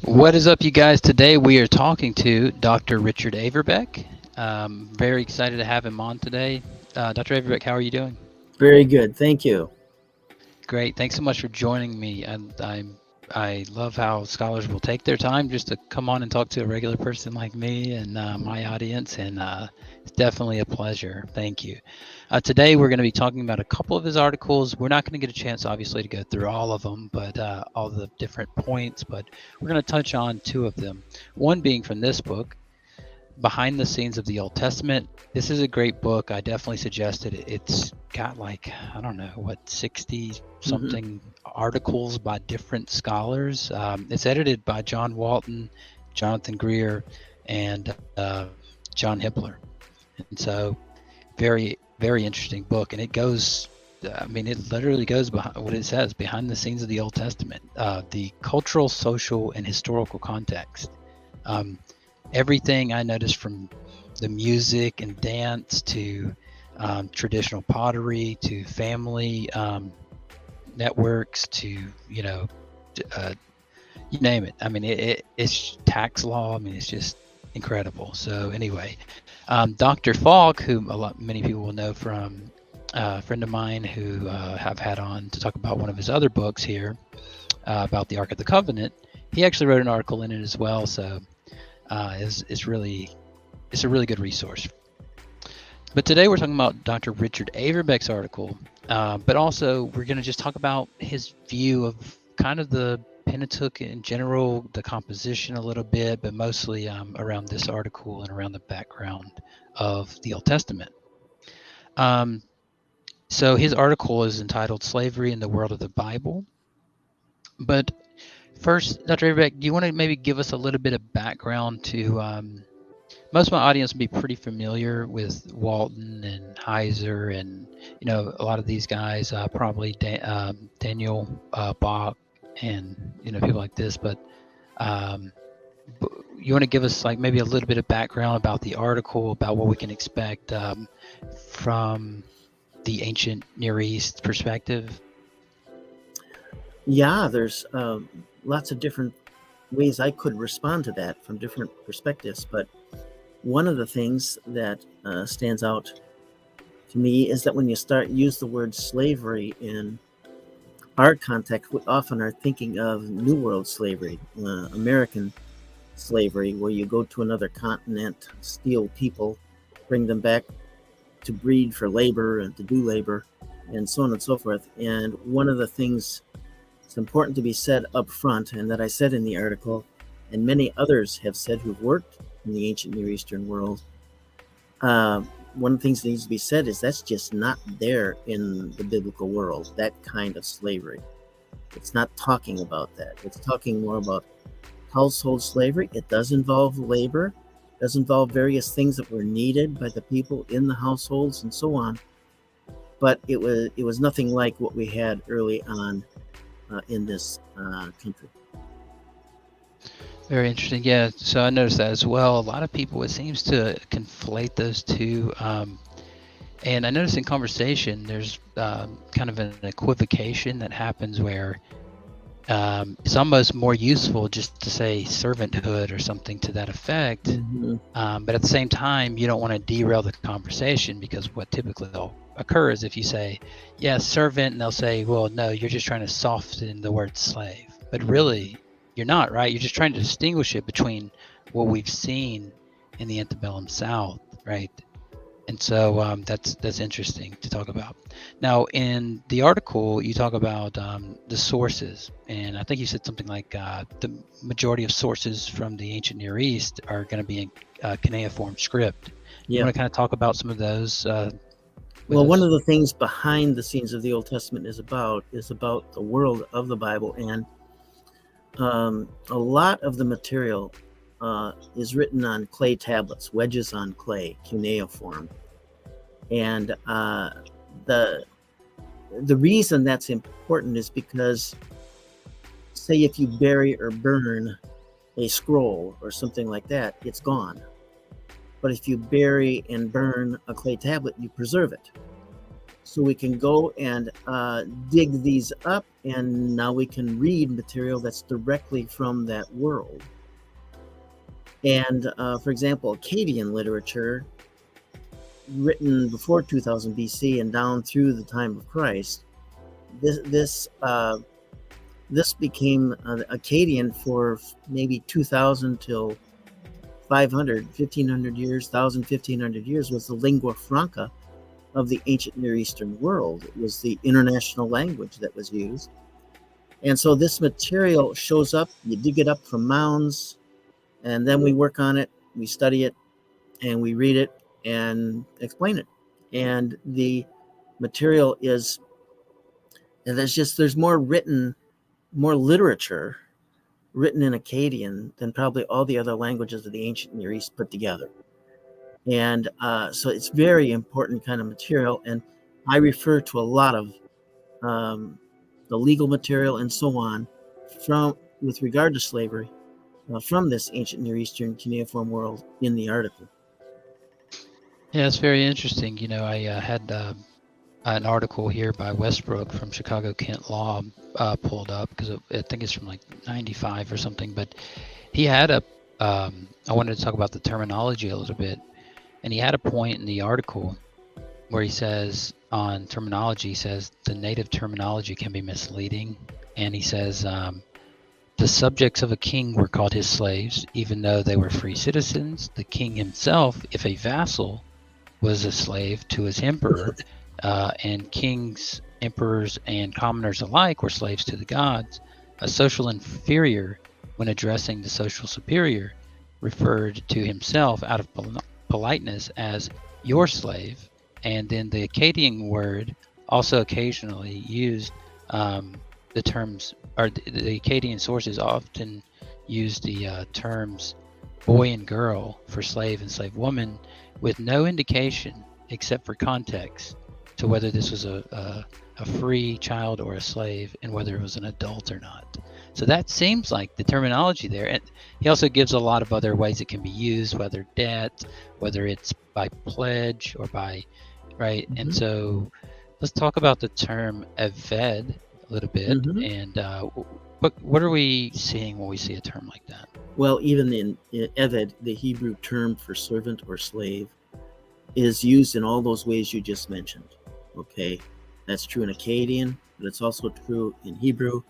What is up, you guys? Today we are talking to Dr. Richard Averbeck. Very excited to have him on today. Dr. Averbeck, how are you doing? Very good. Thank you. Great. Thanks so much for joining me. I love how scholars will take their time just to come on and talk to a regular person like me and my audience, and it's definitely a pleasure. Thank you. Today we're going to be talking about a couple of his articles. We're not going to get a chance, obviously, to go through all of them, but all the different points. But we're going to touch on two of them. One being from this book, Behind the Scenes of the Old Testament. This is a great book. I definitely suggest it. It's got like, I don't know, what, 60 hmm something articles by different scholars. It's edited by John Walton, Jonathan Greer, and John Hippler. And so, very interesting book. And it goes, it literally goes behind what it says, behind the scenes of the Old Testament, the cultural, social, and historical context. Um, Everything I noticed, from the music and dance to traditional pottery to family networks to, uh, you name it. It's tax law. It's just incredible. So anyway, Dr. Falk, who many people will know from a friend of mine who have had on to talk about one of his other books here about the Ark of the Covenant. He actually wrote an article in it as well. So it's a really good resource. But today we're talking about Dr. Richard Averbeck's article, but also we're going to just talk about his view of kind of the Pentateuch in general, the composition a little bit, but mostly around this article and around the background of the Old Testament. Um, so his article is entitled Slavery in the World of the Bible. But first, Dr. Averbeck, do you want to maybe give us a little bit of background to most of my audience will be pretty familiar with Walton and Heiser and a lot of these guys, probably Daniel Bach and people like this. But um, you want to give us like maybe a little bit of background about the article, about what we can expect from the ancient Near East perspective? Yeah, there's lots of different ways I could respond to that from different perspectives. But one of the things that stands out to me is that when you use the word slavery in our context, we often are thinking of New World slavery, American slavery, where you go to another continent, steal people, bring them back to breed for labor and to do labor, and so on and so forth. And one of the things it's important to be said up front, and that I said in the article, and many others have said who've worked in the ancient Near Eastern world, one of the things that needs to be said is that's just not there in the biblical world, that kind of slavery. It's not talking about that. It's talking more about household slavery. It does involve labor, does involve various things that were needed by the people in the households and so on. But it was nothing like what we had early on in this country. Very interesting. Yeah. So I noticed that as well. A lot of people, it seems to conflate those two. And I noticed in conversation, there's kind of an equivocation that happens where it's almost more useful just to say servanthood or something to that effect. Mm-hmm. But at the same time, you don't want to derail the conversation, because what typically will occur is if you say, yeah, servant, and they'll say, well, no, you're just trying to soften the word slave. But really, you're not, right? You're just trying to distinguish it between what we've seen in the antebellum South, right? And so that's interesting to talk about. Now, in the article, you talk about the sources, and I think you said something like the majority of sources from the ancient Near East are going to be in cuneiform script. You Yeah. want to kind of talk about some of those with Well, one us? of the things behind the scenes of the Old Testament is about the world of the Bible, and a lot of the material is written on clay tablets, wedges on clay, cuneiform, and the reason that's important is because, say, if you bury or burn a scroll or something like that, it's gone. But if you bury and burn a clay tablet, you preserve it. So we can go and dig these up, and now we can read material that's directly from that world. And for example, Akkadian literature, written before 2000 BC and down through the time of Christ, this became Akkadian for maybe 2000 till 500, 1500 years, 1000, 1500 years, was the lingua franca of the ancient Near Eastern world. It was the international language that was used. And so this material shows up, you dig it up from mounds, and then we work on it, we study it, and we read it and explain it. And the material is, and there's more literature written in Akkadian than probably all the other languages of the ancient Near East put together. And so it's very important kind of material. And I refer to a lot of the legal material and so on with regard to slavery from this ancient Near Eastern cuneiform world in the article. Yeah, it's very interesting. I had an article here by Westbrook from Chicago Kent Law pulled up because I think it's from like 95 or something. But he had I wanted to talk about the terminology a little bit. And he had a point in the article where he says on terminology, he says the native terminology can be misleading. And he says the subjects of a king were called his slaves, even though they were free citizens. The king himself, if a vassal, was a slave to his emperor. And kings, emperors, and commoners alike were slaves to the gods. A social inferior, when addressing the social superior, referred to himself out of politeness as your slave. And then the Akkadian word also occasionally used the terms, or the Akkadian sources often use the terms boy and girl for slave and slave woman, with no indication except for context to whether this was a free child or a slave, and whether it was an adult or not. So that seems like the terminology there. And he also gives a lot of other ways it can be used, whether debt, whether it's by pledge or by, right? Mm-hmm. And so let's talk about the term Aved a little bit. Mm-hmm. And what are we seeing when we see a term like that? Well, even in Eved, the Hebrew term for servant or slave, is used in all those ways you just mentioned. Okay, that's true in Akkadian, but it's also true in Hebrew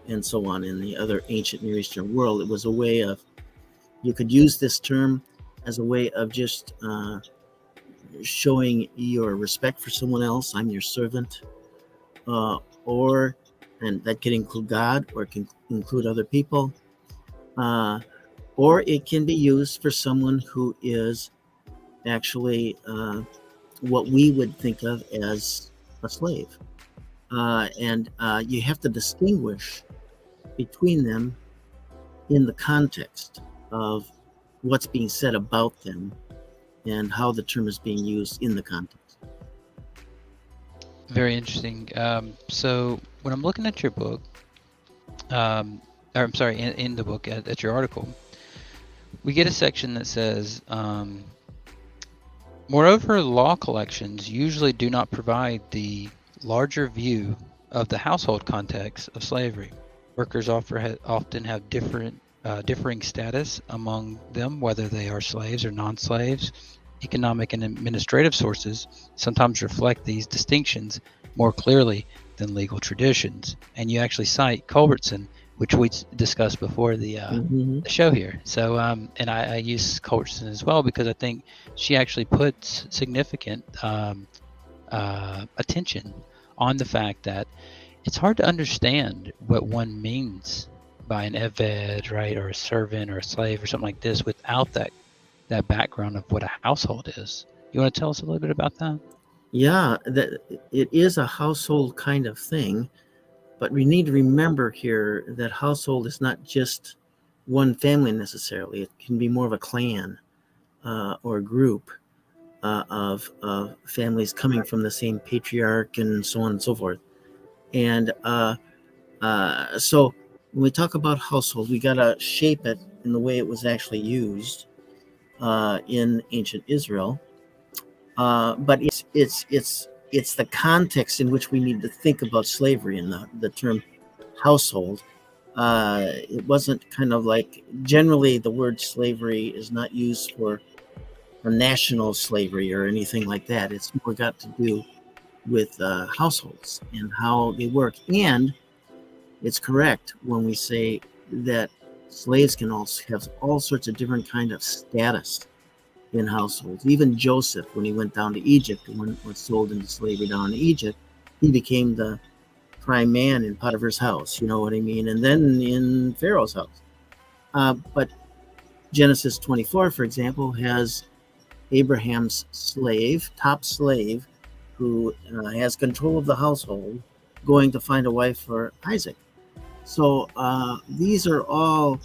and so on in the other ancient Near Eastern world. It was a way of, you could use this term as a way of just showing your respect for someone else. I'm your servant. And that can include God, or it can include other people. Or it can be used for someone who is actually what we would think of as a slave. And you have to distinguish between them in the context of what's being said about them and how the term is being used in the context. Very interesting. So when I'm looking at your book, or I'm sorry, in the book at your article, we get a section that says, moreover, law collections usually do not provide the larger view of the household context of slavery. Workers often have differing status among them, whether they are slaves or non-slaves. Economic and administrative sources sometimes reflect these distinctions more clearly than legal traditions. And you actually cite Culbertson, which we discussed before the show here. So, and I use Culbertson as well because I think she actually puts significant attention on the fact that it's hard to understand what one means by an eved, right, or a servant or a slave or something like this without that background of what a household is. You want to tell us a little bit about that? Yeah, that it is a household kind of thing, but we need to remember here that household is not just one family necessarily. It can be more of a clan or a group of families coming from the same patriarch and so on and so forth. And so when we talk about household, we got to shape it in the way it was actually used in ancient Israel. But it's it's the context in which we need to think about slavery and the term household. It wasn't kind of like, generally the word slavery is not used for national slavery or anything like that. It's more got to do with households and how they work. And it's correct when we say that slaves can also have all sorts of different kind of status in households. Even Joseph, when he went down to Egypt and was sold into slavery down in Egypt, he became the prime man in Potiphar's house, you know what I mean? And then in Pharaoh's house. But Genesis 24, for example, has Abraham's slave, top slave, who has control of the household, going to find a wife for Isaac. So these are all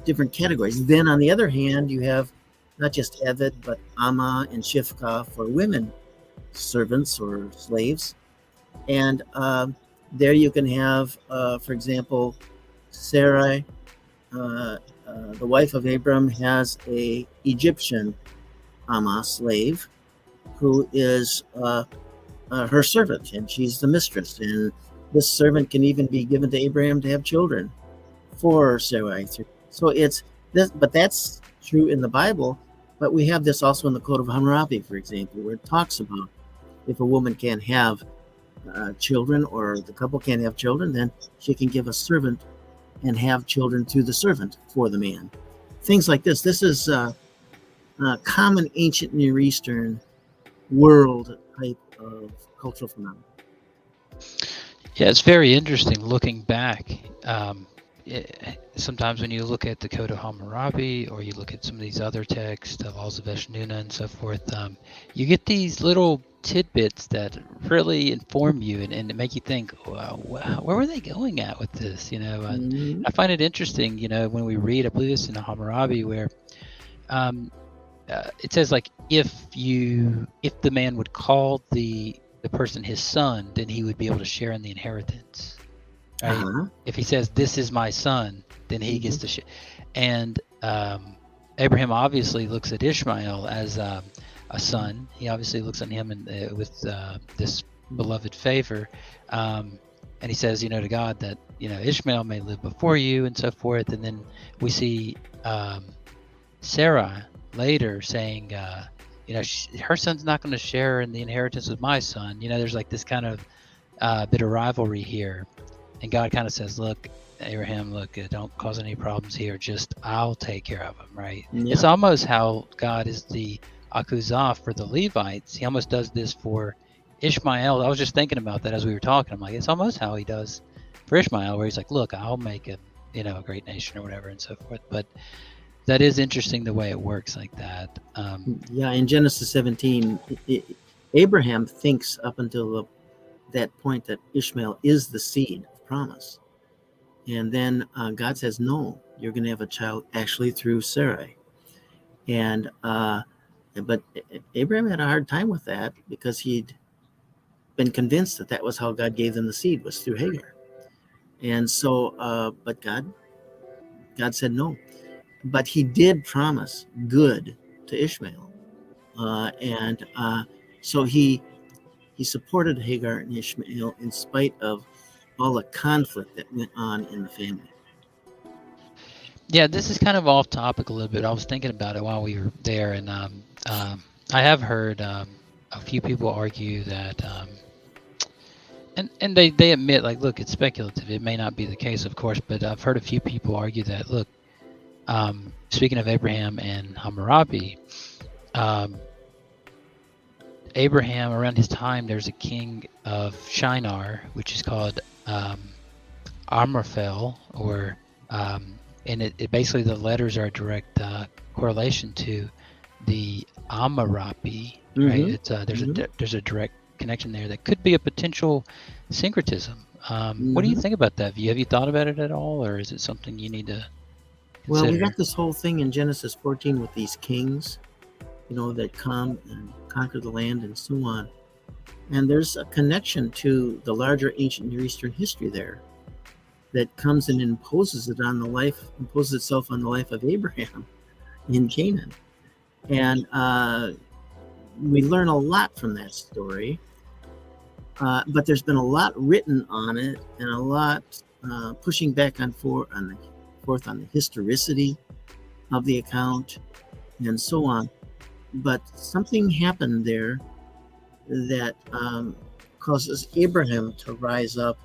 different categories. Then on the other hand, you have not just Eved, but Amma and Shifka for women servants or slaves. And there you can have, for example, Sarai, the wife of Abram, has a Egyptian Amma slave who is her servant, and she's the mistress. And this servant can even be given to Abraham to have children for Sarai. So it's this, but that's true in the Bible. But we have this also in the Code of Hammurabi, for example, where it talks about if a woman can't have children, or the couple can't have children, then she can give a servant and have children through the servant for the man. Things like this. This is a common ancient Near Eastern world type of cultural phenomenon. Yeah, it's very interesting looking back. Sometimes when you look at the Code of Hammurabi, or you look at some of these other texts, the laws of Eshnunna and so forth, you get these little tidbits that really inform you and make you think, wow, where were they going at with this? And I find it interesting, when we read, I believe it's in Hammurabi, where it says, like, if the man would call the person his son, then he would be able to share in the inheritance. Right? Uh-huh. If he says, "This is my son," then he gets to share. And Abraham obviously looks at Ishmael as a son. He obviously looks at him with this beloved favor, and he says, to God that Ishmael may live before you, and so forth. And then we see Sarah later saying, her son's not going to share in the inheritance with my son. There's like this kind of bit of rivalry here. And God kind of says, look, Abraham, don't cause any problems here. Just I'll take care of them, right? Yeah. It's almost how God is the Akuzah for the Levites. He almost does this for Ishmael. I was just thinking about that as we were talking. I'm like, it's almost how he does for Ishmael, where he's like, look, I'll make a great nation or whatever and so forth. But that is interesting the way it works like that. In Genesis 17, Abraham thinks up until that point that Ishmael is the seed of promise. And then God says, no, you're going to have a child actually through Sarai. And but Abraham had a hard time with that, because he'd been convinced that was how God gave them the seed, was through Hagar. And so, but God said no. But he did promise good to Ishmael. So he supported Hagar and Ishmael in spite of all the conflict that went on in the family. Yeah, this is kind of off topic a little bit. I was thinking about it while we were there, and I have heard a few people argue that, and they admit, like, look, it's speculative. It may not be the case, of course, but I've heard a few people argue that, look, speaking of Abraham and Hammurabi, Abraham, around his time, there's a king of Shinar, which is called Amraphel, and it basically, the letters are a direct correlation to the Hammurabi, right? There's a direct connection there that could be a potential syncretism. What do you think about that view? Have you thought about it at all, or is it something you need to consider? Well, we got this whole thing in Genesis 14 with these kings, that come and conquer the land and so on. And there's a connection to the larger ancient Near Eastern history there that comes and imposes itself on the life of Abraham in Canaan. And we learn a lot from that story. But there's been a lot written on it and a lot pushing back forth on the historicity of the account and so on. But something happened there that causes Abraham to rise up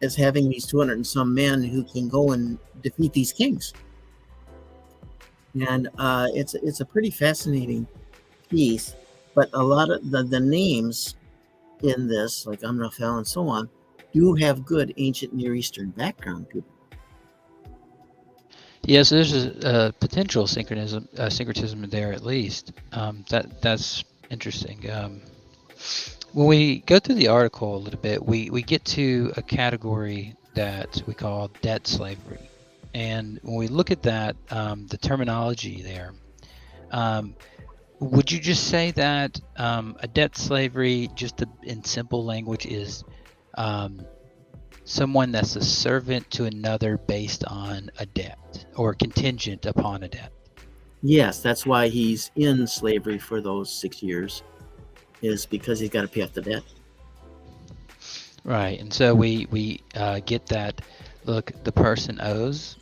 as having these 200 and some men who can go and defeat these kings. And it's a pretty fascinating piece, but a lot of the names in this, like Amraphel and so on, do have good ancient Near Eastern background to them. Yeah, so there's a potential syncretism there at least. That's interesting. When we go through the article a little bit, we get to a category that we call debt slavery. And when we look at that, the terminology there, would you just say that a debt slavery, in simple language, is someone that's a servant to another based on a debt or contingent upon a debt? Yes, that's why he's in slavery for those 6 years, is because he's got to pay off the debt. Right, and so we get that. Look, the person owes,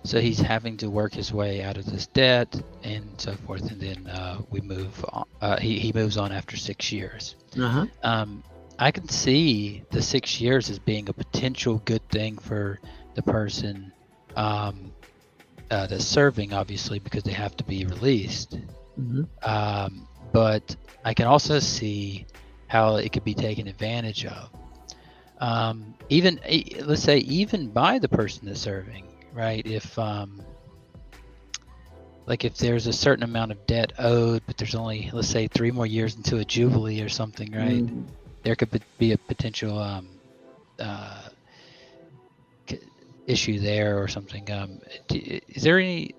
so he's having to work his way out of this debt and so forth, and then we move on. He moves on after 6 years. Uh-huh. I can see the 6 years as being a potential good thing for the person that's serving, obviously, because they have to be released. Mm-hmm. But I can also see how it could be taken advantage of. Even, let's say, even by the person that's serving, right? If if there's a certain amount of debt owed, but there's only, let's say, 3 more years into a jubilee or something, right? Mm-hmm. There could be a potential issue there or something. Is there any?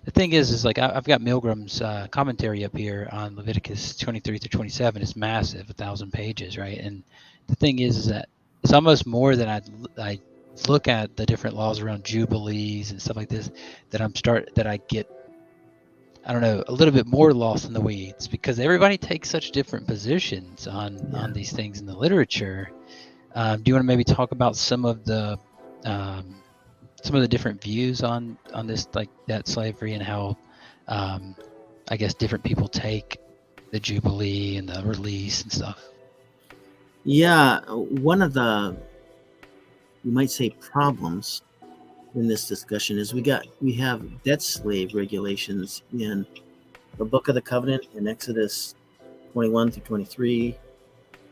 The thing is like I've got Milgram's commentary up here on Leviticus 23 through 27. It's massive, 1,000 pages, right? And the thing is that it's almost more than I look at the different laws around jubilees and stuff like this that I get, I don't know, a little bit more lost in the weeds, because everybody takes such different positions on these things in the literature. Do you want to maybe talk about some of the different views on this, like debt slavery, and how I guess different people take the jubilee and the release and stuff? Yeah, one of the, you might say, problems in this discussion is we have debt slave regulations in the Book of the Covenant in Exodus 21 through 23,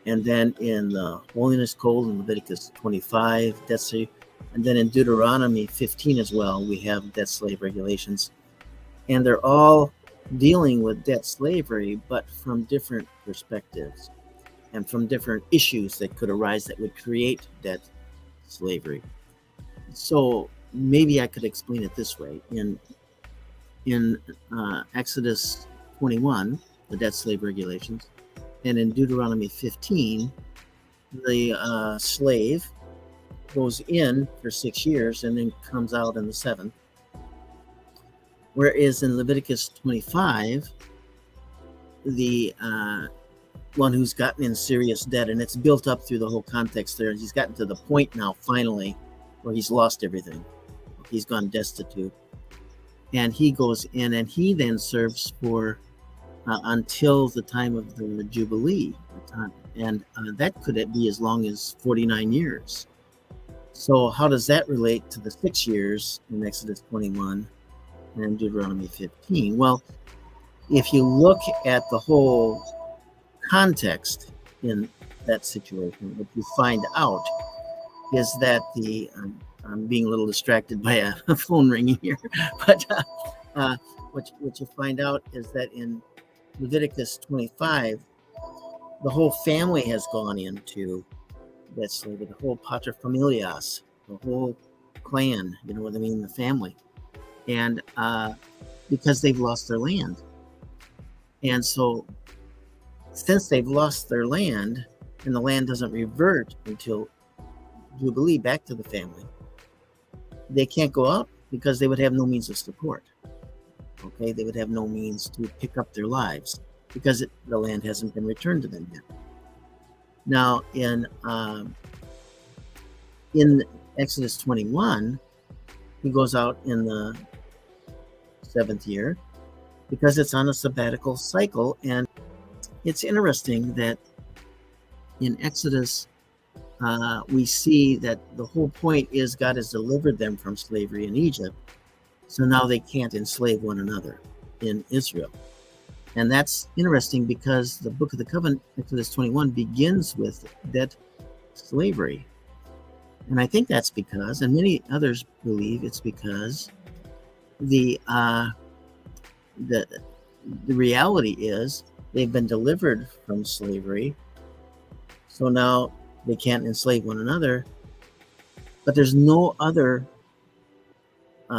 and then in the Holiness Code in Leviticus 25, debt slave, and then in Deuteronomy 15 as well, we have debt slave regulations, and they're all dealing with debt slavery, but from different perspectives and from different issues that could arise that would create debt slavery. So maybe I could explain it this way. In Exodus 21, the debt slave regulations, and in Deuteronomy 15, the slave goes in for 6 years and then comes out in the 7th. Whereas in Leviticus 25, the one who's gotten in serious debt, and it's built up through the whole context there, he's gotten to the point now finally where he's lost everything. He's gone destitute. And he goes in and he then serves for until the time of the Jubilee. And that could be as long as 49 years. So how does that relate to the 6 years in Exodus 21 and Deuteronomy 15? Well, if you look at the whole context in that situation, what you find out is that I'm being a little distracted by a phone ringing here, but what you find out is that in Leviticus 25, the whole family has gone into that slavery, the whole paterfamilias, the whole clan, you know what I mean, the family, and because they've lost their land. And so since they've lost their land and the land doesn't revert until Jubilee back to the family, they can't go out because they would have no means of support. Okay, they would have no means to pick up their lives because the land hasn't been returned to them yet. Now, in Exodus 21, he goes out in the 7th year because it's on a sabbatical cycle. And it's interesting that in Exodus, we see that the whole point is God has delivered them from slavery in Egypt. So now they can't enslave one another in Israel. And that's interesting because the Book of the Covenant, Exodus 21, begins with that slavery. And I think that's because, and many others believe it's because the reality is they've been delivered from slavery. So now they can't enslave one another. But there's no other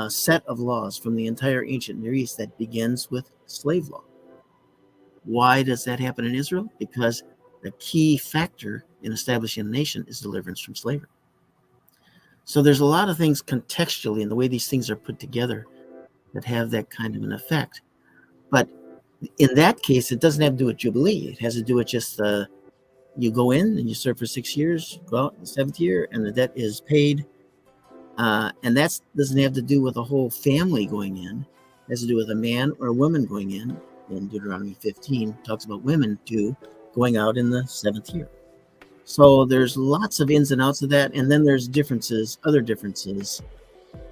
set of laws from the entire ancient Near East that begins with slave law. Why does that happen in Israel? Because the key factor in establishing a nation is deliverance from slavery. So there's a lot of things contextually in the way these things are put together that have that kind of an effect. But in that case, it doesn't have to do with Jubilee. It has to do with just you go in and you serve for 6 years, go out in the 7th year, and the debt is paid. And that doesn't have to do with a whole family going in. It has to do with a man or a woman going in. In Deuteronomy 15 talks about women too going out in the 7th year. So there's lots of ins and outs of that, and then there's other differences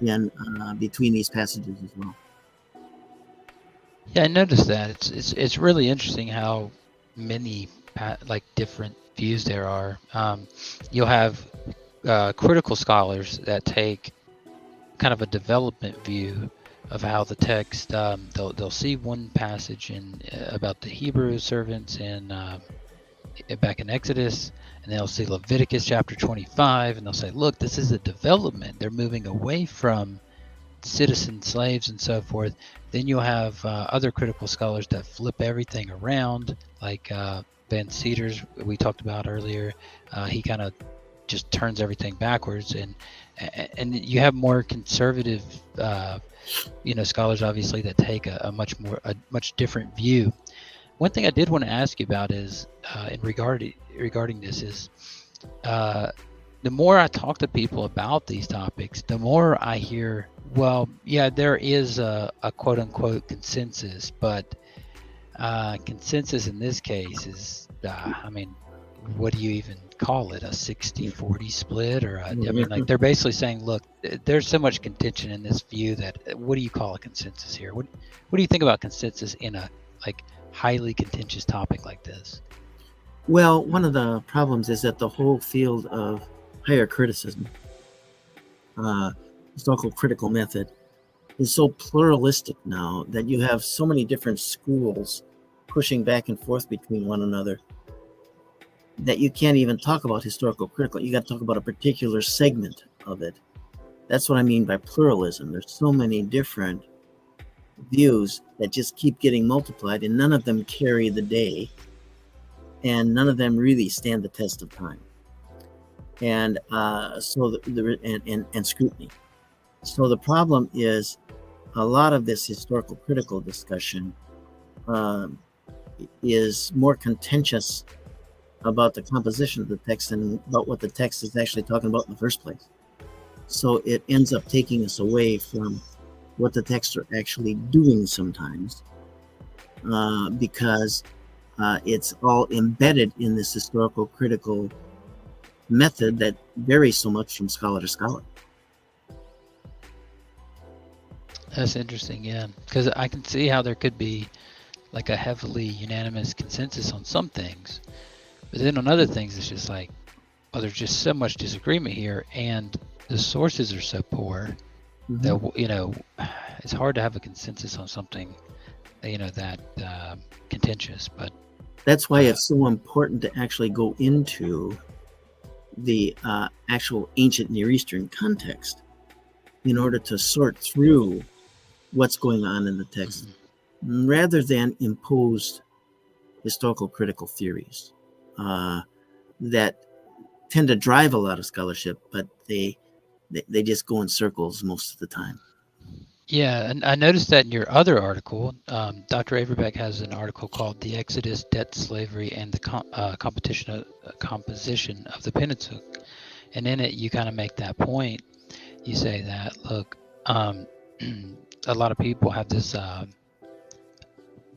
in between these passages as well. Yeah, I noticed that. It's really interesting how many like different views there are. You'll have critical scholars that take kind of a development view of how the text. They'll see one passage in about the Hebrew servants in back in Exodus, and they'll see Leviticus chapter 25, and they'll say, "Look, this is a development. They're moving away from citizen slaves and so forth." Then you'll have other critical scholars that flip everything around, like Van Cedars we talked about earlier. He kind of just turns everything backwards, and you have more conservative, scholars obviously that take a much different view. One thing I did want to ask you about is regarding this is the more I talk to people about these topics, the more I hear, well, yeah, there is a quote unquote consensus, but consensus in this case is, what do you even call it? A 60-40 split? Like they're basically saying, look, there's so much contention in this view that what do you call a consensus here? What do you think about consensus in a highly contentious topic like this? Well, one of the problems is that the whole field of higher criticism, historical critical method, is so pluralistic now that you have so many different schools pushing back and forth between one another that you can't even talk about historical critical. You got to talk about a particular segment of it. That's what I mean by pluralism. There's so many different views that just keep getting multiplied, and none of them carry the day, and none of them really stand the test of time. And and scrutiny. So the problem is a lot of this historical critical discussion is more contentious about the composition of the text than about what the text is actually talking about in the first place. So it ends up taking us away from what the texts are actually doing sometimes, because it's all embedded in this historical critical method that varies so much from scholar to scholar. That's interesting, yeah, because I can see how there could be like a heavily unanimous consensus on some things, but then on other things it's just like, oh, there's just so much disagreement here, and the sources are so poor that it's hard to have a consensus on something that contentious. But that's why it's so important to actually go into the actual ancient Near Eastern context in order to sort through what's going on in the text, rather than imposed historical critical theories that tend to drive a lot of scholarship, but they just go in circles most of the time. Yeah, and I noticed that in your other article, Dr. Averbeck has an article called "The Exodus, Debt, Slavery, and the Composition of the Pentateuch," and in it you kind of make that point. You say that, look, um, a lot of people have this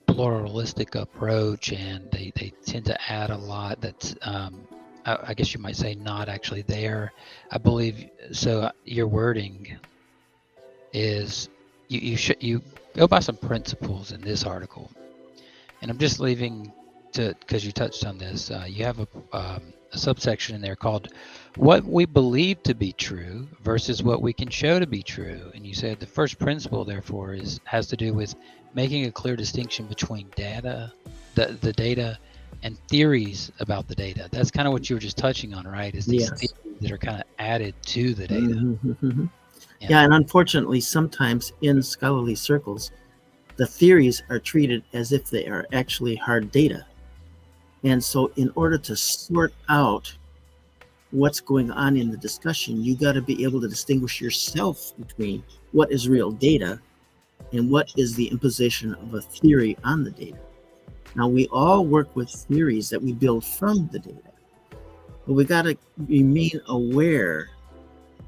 pluralistic approach, and they tend to add a lot that's, I guess you might say, not actually there. I believe so. Your wording is you go by some principles in this article, and I'm just leaving to because you touched on this. You have a subsection in there called "What we believe to be true versus what we can show to be true," and you said the first principle, therefore, has to do with making a clear distinction between the data, and theories about the data. That's kind of what you were just touching on, right? Is these Yes. theories that are kind of added to the data. Mhm. Yeah. Yeah, and unfortunately, sometimes in scholarly circles, the theories are treated as if they are actually hard data. And so, in order to sort out what's going on in the discussion, you got to be able to distinguish yourself between what is real data and what is the imposition of a theory on the data. Now, we all work with theories that we build from the data, but we got to remain aware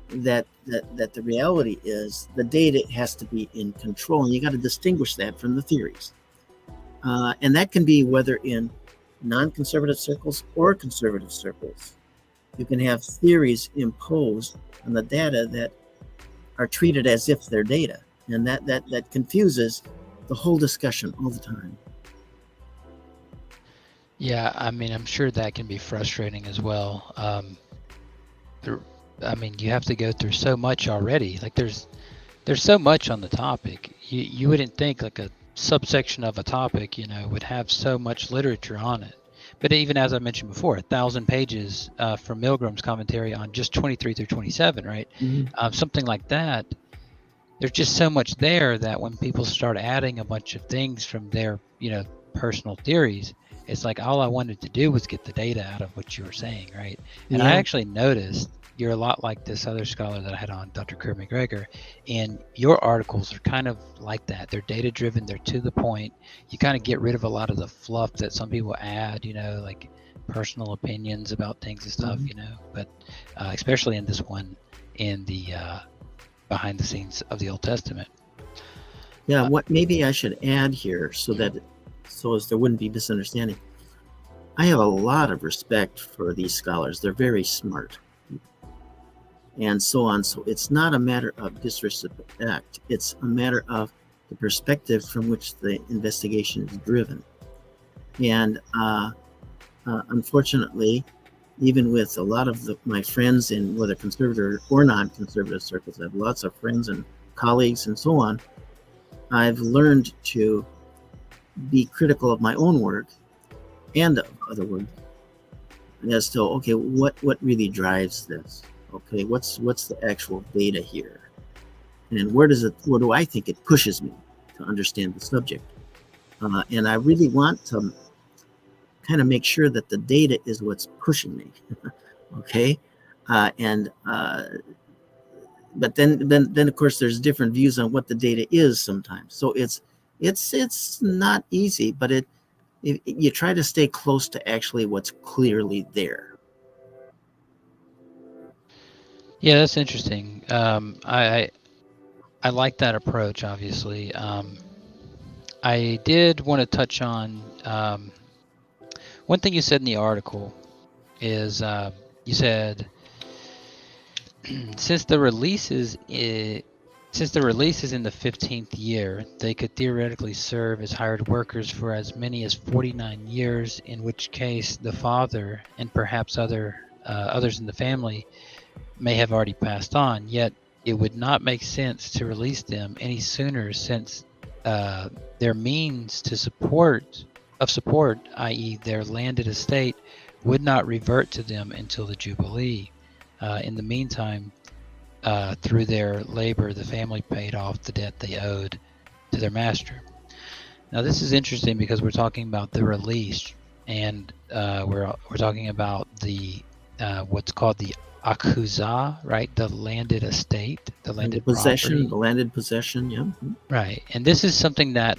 that the reality is the data has to be in control, and you got to distinguish that from the theories. And that can be whether in non-conservative circles or conservative circles. You can have theories imposed on the data that are treated as if they're data, and that confuses the whole discussion all the time. Yeah, I mean, I'm sure that can be frustrating as well. There, I mean, you have to go through so much already. Like there's so much on the topic. You wouldn't think like a subsection of a topic, would have so much literature on it. But even as I mentioned before, 1,000 pages from Milgram's commentary on just 23 through 27, right? Mhm. Something like that. There's just so much there that when people start adding a bunch of things from their, personal theories, it's like all I wanted to do was get the data out of what you were saying, right? And I Yeah. actually noticed you're a lot like this other scholar that I had on, Dr. Kurt McGregor, and your articles are kind of like that. They're data driven, they're to the point. You kind of get rid of a lot of the fluff that some people add, like personal opinions about things and stuff, Mhm. but especially in this one, in the behind the scenes of the Old Testament. Yeah. Uh, What maybe I should add here, so as there wouldn't be misunderstanding. I have a lot of respect for these scholars. They're very smart and so on. So it's not a matter of disrespect, it's a matter of the perspective from which the investigation is driven. And unfortunately, even with a lot of my friends in whether conservative or non conservative circles, I have lots of friends and colleagues and so on. I've learned to be critical of my own work and of other work as to okay, what really drives this? Okay, what's the actual data here, and where do I think it pushes me to understand the subject? And I really want to kind of make sure that the data is what's pushing me. Okay, and but then of course there's different views on what the data is sometimes. So it's not easy, but you try to stay close to actually what's clearly there. yeah, that's interesting. I like that approach, obviously. I did want to touch on one thing you said in the article is you said since the release is since the release is in the 15th year, they could theoretically serve as hired workers for as many as 49 years, in which case the father and perhaps others in the family may have already passed on. Yet it would not make sense to release them any sooner, since their means of support, i.e., their landed estate, would not revert to them until the Jubilee. In the meantime, through their labor, the family paid off the debt they owed to their master. Now, this is interesting because we're talking about the release, and we're talking about the what's called the akuzah, right? The landed estate, the And the landed possession, property, the landed possession, yeah. right? And this is something that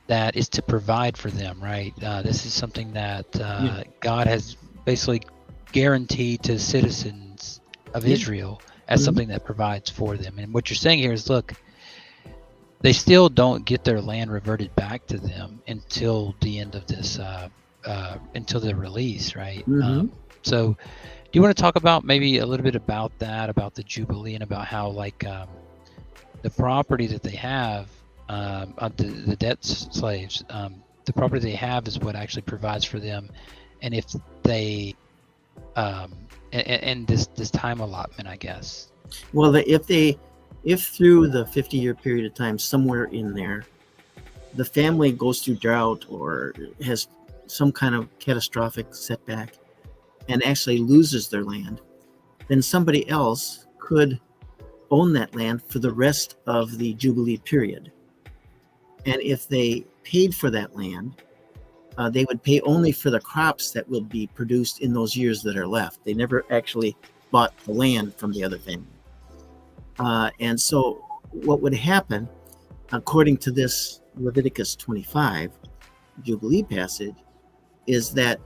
that is to provide for them, right? This is something that Yeah. God has basically guaranteed to citizens of Yeah. Israel as Mhm. something that provides for them. And what you're saying here is, look, they still don't get their land reverted back to them until the end of this, until the release, right? Mhm. So, do you want to talk about maybe a little bit about that, about the Jubilee, and about how like the property that they have, the debt slaves, the property they have is what actually provides for them, and if they, and this time allotment, I guess. Well, if through the 50-year period of time, somewhere in there, the family goes through drought or has some kind of catastrophic setback and actually loses their land, then somebody else could own that land for the rest of the Jubilee period. And if they paid for that land, they would pay only for the crops that will be produced in those years that are left. They never actually bought the land from the other family. And so, what would happen, according to this Leviticus 25 Jubilee passage, is that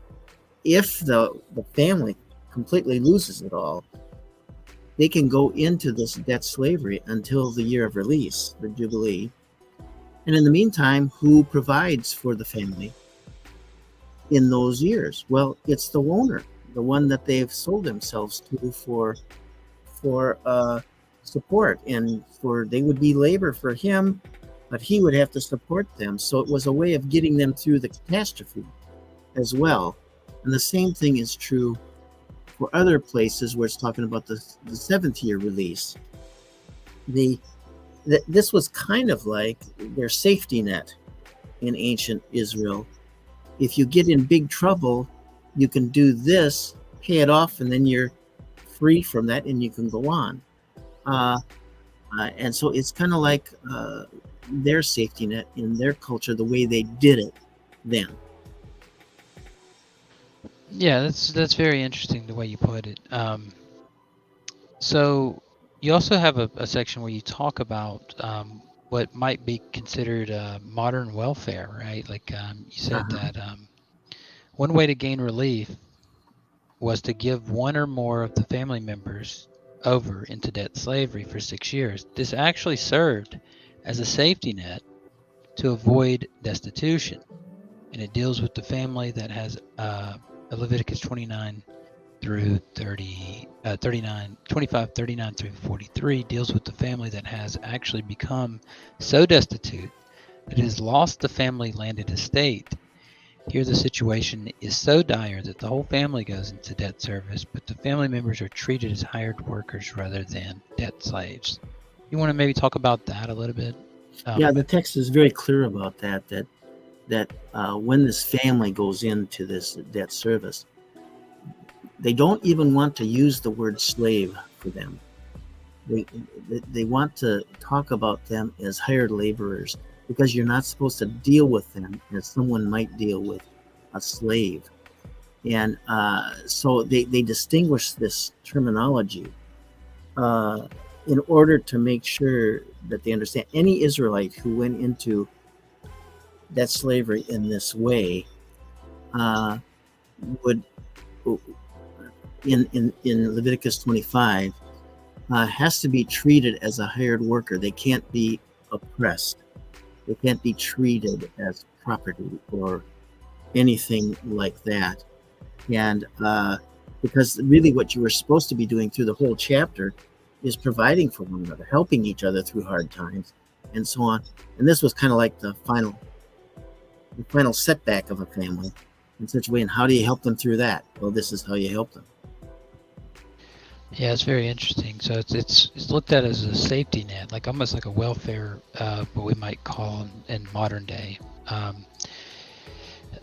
if the family completely loses it all, they can go into this debt slavery until the year of release, the Jubilee. And in the meantime, who provides for the family in those years? Well, it's the owner, the one that they've sold themselves to for support, and for they would be labor for him, but he would have to support them. So it was a way of getting them through the catastrophe as well. And the same thing is true for other places where it's talking about the seventh year release. This was kind of like their safety net in ancient Israel. If you get in big trouble, you can do this, pay it off, and then you're free from that and you can go on. And so it's kind of like their safety net in their culture, the way they did it then. Yeah, that's very interesting the way you put it. So you also have a section where you talk about what might be considered modern welfare, right? Like you said Uh-huh. that one way to gain relief was to give one or more of the family members over into debt slavery for 6 years. This actually served as a safety net to avoid destitution, and it deals with the family that has Leviticus 29 through 30, 39, 25, 39 through 43 deals with the family that has actually become so destitute that it has lost the family landed estate. Here the situation is so dire that the whole family goes into debt service, but the family members are treated as hired workers rather than debt slaves. You want to maybe talk about that a little bit? Yeah, the text is very clear about that. That when this family goes into this debt service, they don't even want to use the word slave for them. They, they want to talk about them as hired laborers, because you're not supposed to deal with them as someone might deal with a slave. And so they distinguish this terminology in order to make sure that they understand any Israelite who went into that slavery in this way would, in Leviticus 25, has to be treated as a hired worker. They can't be oppressed. They can't be treated as property or anything like that. And because really what you were supposed to be doing through the whole chapter is providing for one another, helping each other through hard times, and so on. And this was kind of like the final setback of a family in such a way. And how do you help them through that? Well, this is how you help them. Yeah, it's very interesting. So it's looked at as a safety net, like almost like a welfare, what we might call in modern day.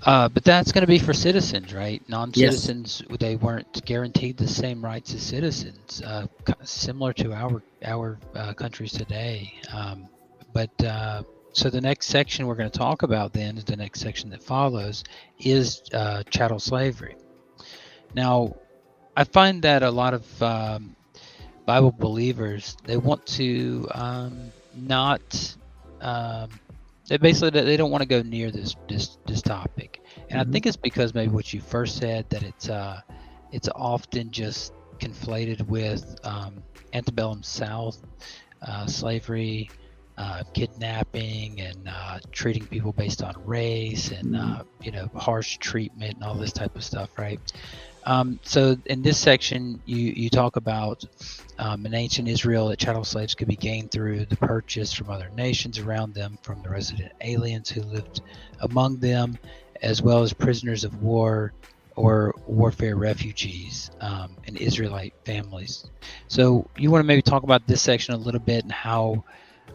But that's going to be for citizens, right? Yes. Non-citizens, they weren't guaranteed the same rights as citizens, similar to our countries today. But so the next section we're going to talk about then is the next section that follows is chattel slavery. Now, I find that a lot of Bible believers, they want to not um, they don't want to go near this topic, and I Mhm. think it's because maybe what you first said, that it's often just conflated with antebellum South slavery, kidnapping, and treating people based on race, and Mhm. harsh treatment and all this type of stuff, right? So in this section, you talk about in ancient Israel that chattel slaves could be gained through the purchase from other nations around them, from the resident aliens who lived among them, as well as prisoners of war or warfare refugees and Israelite families. So you want to maybe talk about this section a little bit, and how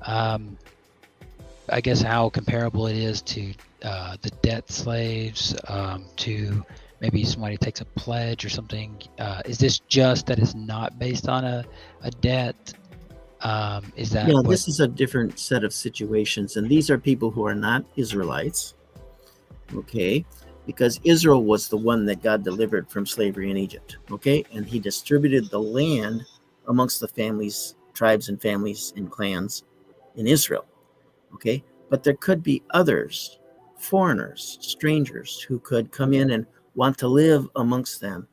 um, I guess how comparable it is to the debt slaves, to maybe somebody takes a pledge or something. Is this just that it's not based on a debt? Is that Yeah, what? this is a different set of situations, and these are people who are not Israelites, okay? Because Israel was the one that God delivered from slavery in Egypt, okay? And he distributed the land amongst the families, tribes, and families and clans in Israel, okay? But there could be others, foreigners, strangers, who could come in and want to live amongst them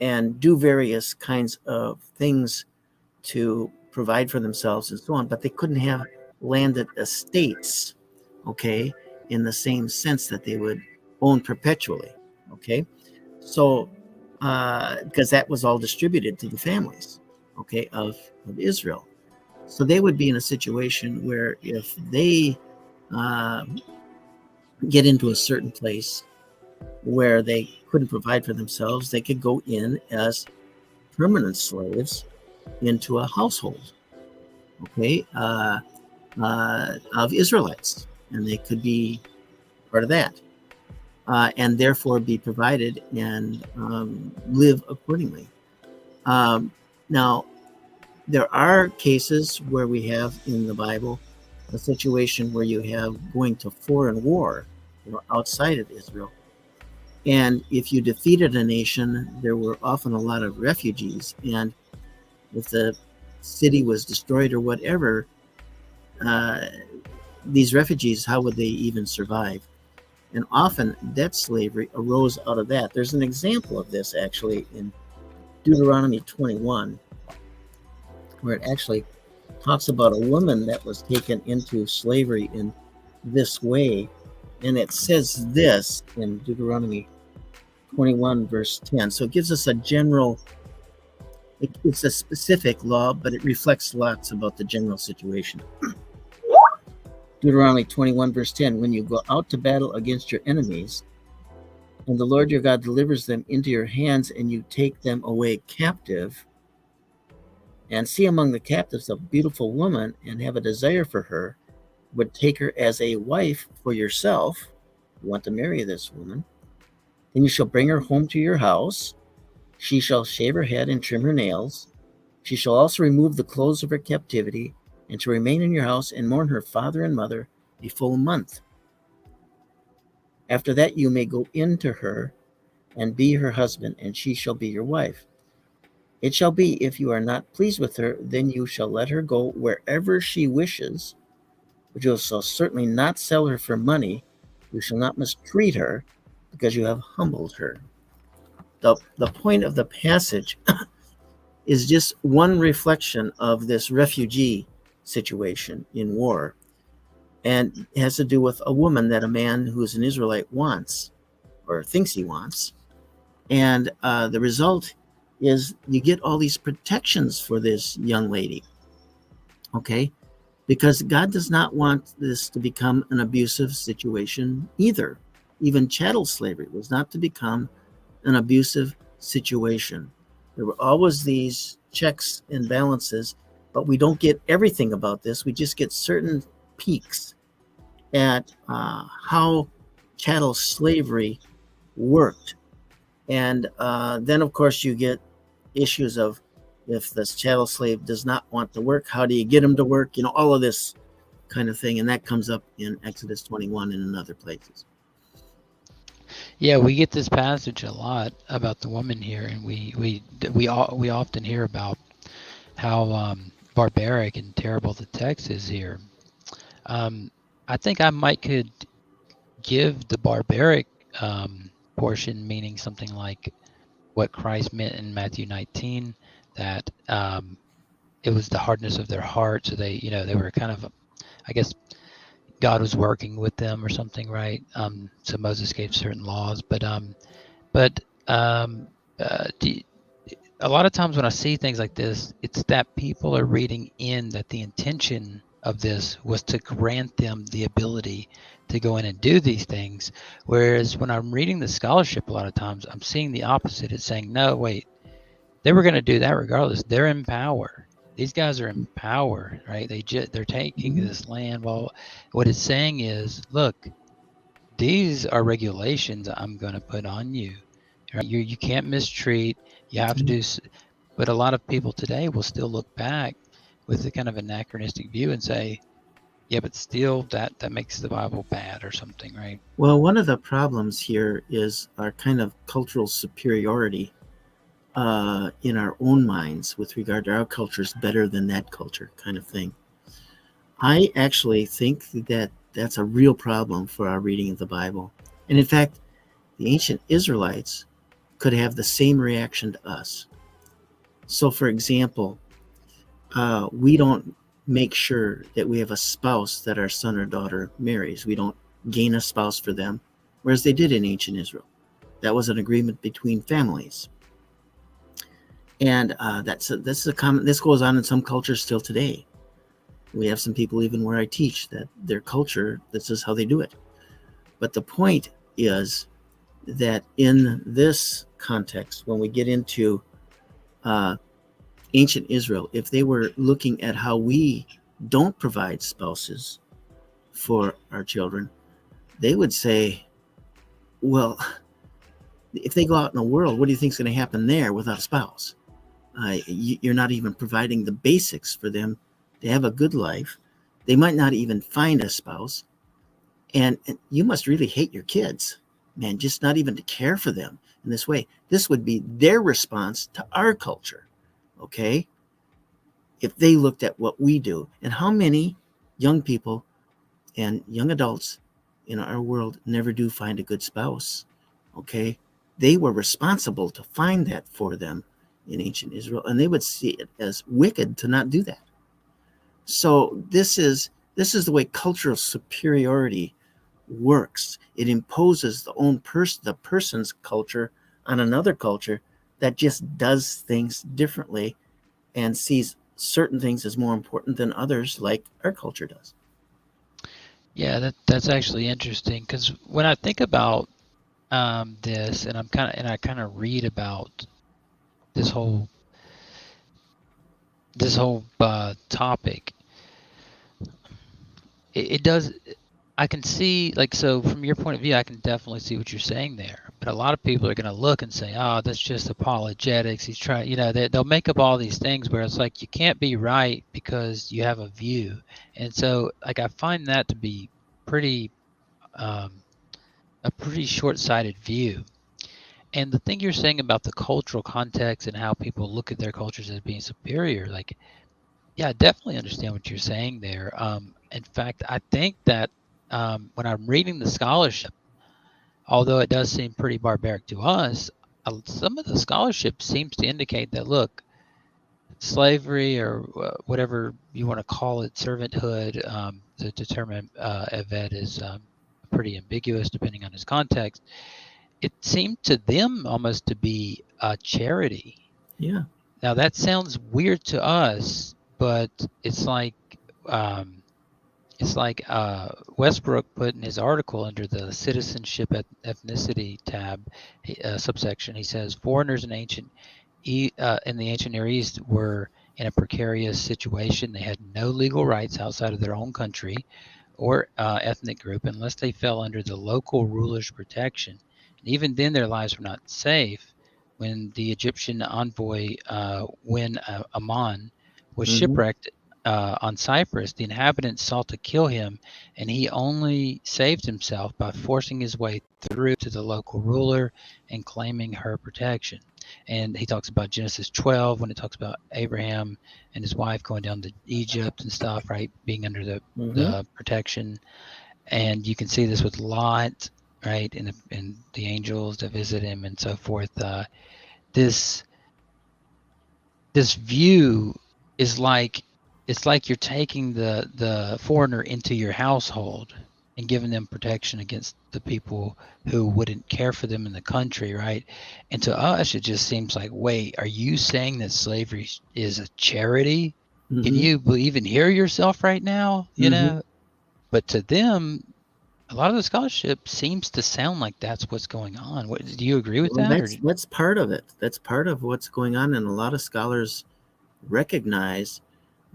and do various kinds of things to provide for themselves and so on, but they couldn't have landed estates, okay, in the same sense that they would own perpetually, okay? So, because that was all distributed to the families, okay, of Israel. So they would be in a situation where if they uh, get into a certain place where they couldn't provide for themselves, they could go in as permanent slaves into a household, okay, of Israelites, and they could be part of that, and therefore be provided and live accordingly. Now, there are cases where we have in the Bible a situation where you have going to foreign war, outside of Israel. And if you defeated a nation, there were often a lot of refugees. And if the city was destroyed or whatever, uh, these refugees, how would they even survive? And often debt slavery arose out of that. There's an example of this actually in Deuteronomy 21, where it actually talks about a woman that was taken into slavery in this way. And it says this in Deuteronomy 21, verse 10. So it gives us a general, it's a specific law, but it reflects lots about the general situation. Deuteronomy 21, verse 10, when you go out to battle against your enemies, and the Lord your God delivers them into your hands, and you take them away captive, and see among the captives a beautiful woman, and have a desire for her, would take her as a wife for yourself, you want to marry this woman, then you shall bring her home to your house. She shall shave her head and trim her nails. She shall also remove the clothes of her captivity, and to remain in your house and mourn her father and mother a full month. After that you may go in to her and be her husband, and she shall be your wife. It shall be, if you are not pleased with her, then you shall let her go wherever she wishes, but you shall certainly not sell her for money. You shall not mistreat her, because you have humbled her. The point of the passage is just one reflection of this refugee situation in war, and it has to do with a woman that a man who's an Israelite wants or thinks he wants. And the result is you get all these protections for this young lady, okay? Because God does not want this to become an abusive situation either. Even chattel slavery was not to become an abusive situation. There were always these checks and balances, but we don't get everything about this. We just get certain peaks at how chattel slavery worked. And then, of course, you get issues of, if this chattel slave does not want to work, how do you get him to work? All of this kind of thing. And that comes up in Exodus 21 and in other places. Yeah, we get this passage a lot about the woman here, and we often hear about how barbaric and terrible the text is here. Um, I think I might could give the barbaric portion meaning something like what Christ meant in Matthew 19, that it was the hardness of their heart. So they were kind of, I guess, God was working with them or something, right? So Moses gave certain laws, but um, do, a lot of times when I see things like this, it's that people are reading in that the intention of this was to grant them the ability to go in and do these things. Whereas when I'm reading the scholarship, a lot of times I'm seeing the opposite. It's saying, no, wait, they were going to do that regardless. They're in power. These guys are in power, right? They're taking Mhm. this land. Well, what it's saying is, look, these are regulations I'm going to put on you. Right? You can't mistreat. You have to Mhm. do. But a lot of people today will still look back with a kind of anachronistic view and say, yeah, but still that makes the Bible bad or something, right? Well, one of the problems here is our kind of cultural superiority in our own minds with regard to our culture is better than that culture kind of thing. I actually think that that's a real problem for our reading of the Bible. And in fact, the ancient Israelites could have the same reaction to us. So, for example, we don't make sure that we have a spouse that our son or daughter marries. We don't gain a spouse for them, whereas they did in ancient Israel. That was an agreement between families, and this is a common. This goes on in some cultures still today. We have some people even where I teach that their culture. This is how they do it. But the point is that in this context, when we get into uh, ancient Israel, if they were looking at how we don't provide spouses for our children, they would say, well, if they go out in the world, what do you think is going to happen there without a spouse? You're not even providing the basics for them to have a good life. They might not even find a spouse. And you must really hate your kids, man, just not even to care for them in this way. This would be their response to our culture, okay? If they looked at what we do and how many young people and young adults in our world never do find a good spouse, okay? They were responsible to find that for them in ancient Israel, and they would see it as wicked to not do that. So this is the way cultural superiority works. It imposes the person's culture on another culture that just does things differently and sees certain things as more important than others, like our culture does. Yeah, that's actually interesting because when I think about this, and I kind of read about this whole topic, it does. I can see, like, so from your point of view, I can definitely see what you're saying there. But a lot of people are going to look and say, oh, that's just apologetics. He's trying, they'll make up all these things where it's like you can't be right because you have a view. And so, like, I find that to be pretty, um, a pretty short-sighted view. And the thing you're saying about the cultural context and how people look at their cultures as being superior, like, yeah, I definitely understand what you're saying there. In fact, I think that when I'm reading the scholarship, although it does seem pretty barbaric to us, some of the scholarship seems to indicate that, look, slavery or whatever you want to call it, servanthood, to determine Evet is pretty ambiguous depending on his context. It seemed to them almost to be a charity. Yeah. Now that sounds weird to us, but it's like um, Westbrook put in his article under the citizenship ethnicity tab subsection. He says foreigners in the ancient Near East were in a precarious situation. They had no legal rights outside of their own country or ethnic group unless they fell under the local ruler's protection. And even then, their lives were not safe. When the Egyptian envoy, when Amon, was Hmm. shipwrecked on Cyprus, the inhabitants sought to kill him, and he only saved himself by forcing his way through to the local ruler and claiming her protection. And he talks about Genesis 12 when it talks about Abraham and his wife going down to Egypt and stuff, right? Being under Mm-hmm. the protection. And you can see this with Lot, right? And the angels that visit him and so forth. This this view is like it's like you're taking the foreigner into your household and giving them protection against the people who wouldn't care for them in the country, right? And to us, it just seems like, wait, are you saying that slavery is a charity? Can Mm-hmm. you even hear yourself right now? Mm-hmm. But to them, a lot of the scholarship seems to sound like that's what's going on. Do you agree with Well, that, or? that's part of it. That's part of what's going on, and a lot of scholars recognize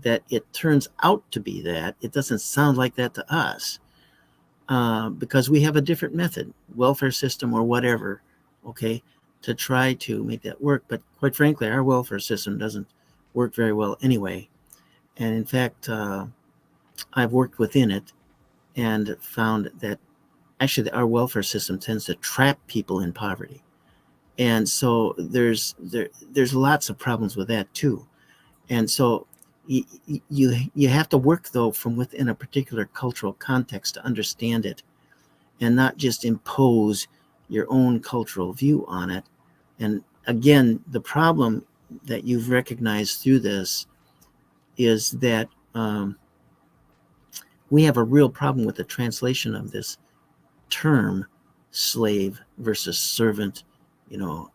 that it turns out to be that. It doesn't sound like that to us, because we have a different method, welfare system or whatever, okay, to try to make that work. But quite frankly, our welfare system doesn't work very well anyway. And in fact, I've worked within it and found that actually our welfare system tends to trap people in poverty. And so there's lots of problems with that too. And so you have to work though from within a particular cultural context to understand it, and not just impose your own cultural view on it. And again, the problem that you've recognized through this is that we have a real problem with the translation of this term slave versus servant, you know,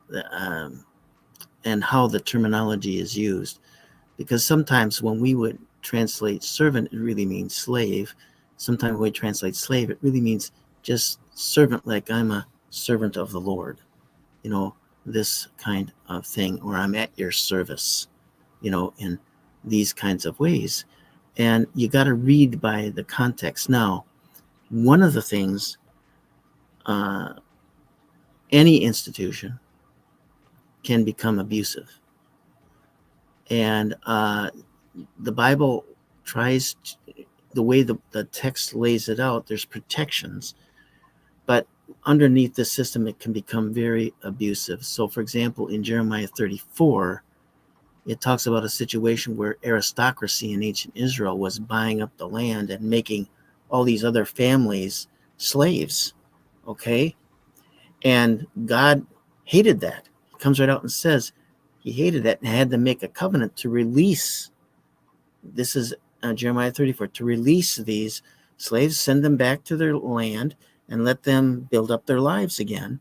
and how the terminology is used. Because sometimes when we would translate servant, it really means slave. Sometimes when we translate slave, it really means just servant, like I'm a servant of the Lord, you know, this kind of thing, or I'm at your service, you know, in these kinds of ways. And you got to read by the context. Now, one of the things, uh, any institution can become abusive. And the Bible tries to, the way the text lays it out, there's protections, but underneath the system, it can become very abusive. So, for example, in Jeremiah 34, it talks about a situation where aristocracy in ancient Israel was buying up the land and making all these other families slaves. Okay. And God hated that. He comes right out and says he hated that and had to make a covenant to release. This is Jeremiah 34, to release these slaves, send them back to their land, and let them build up their lives again.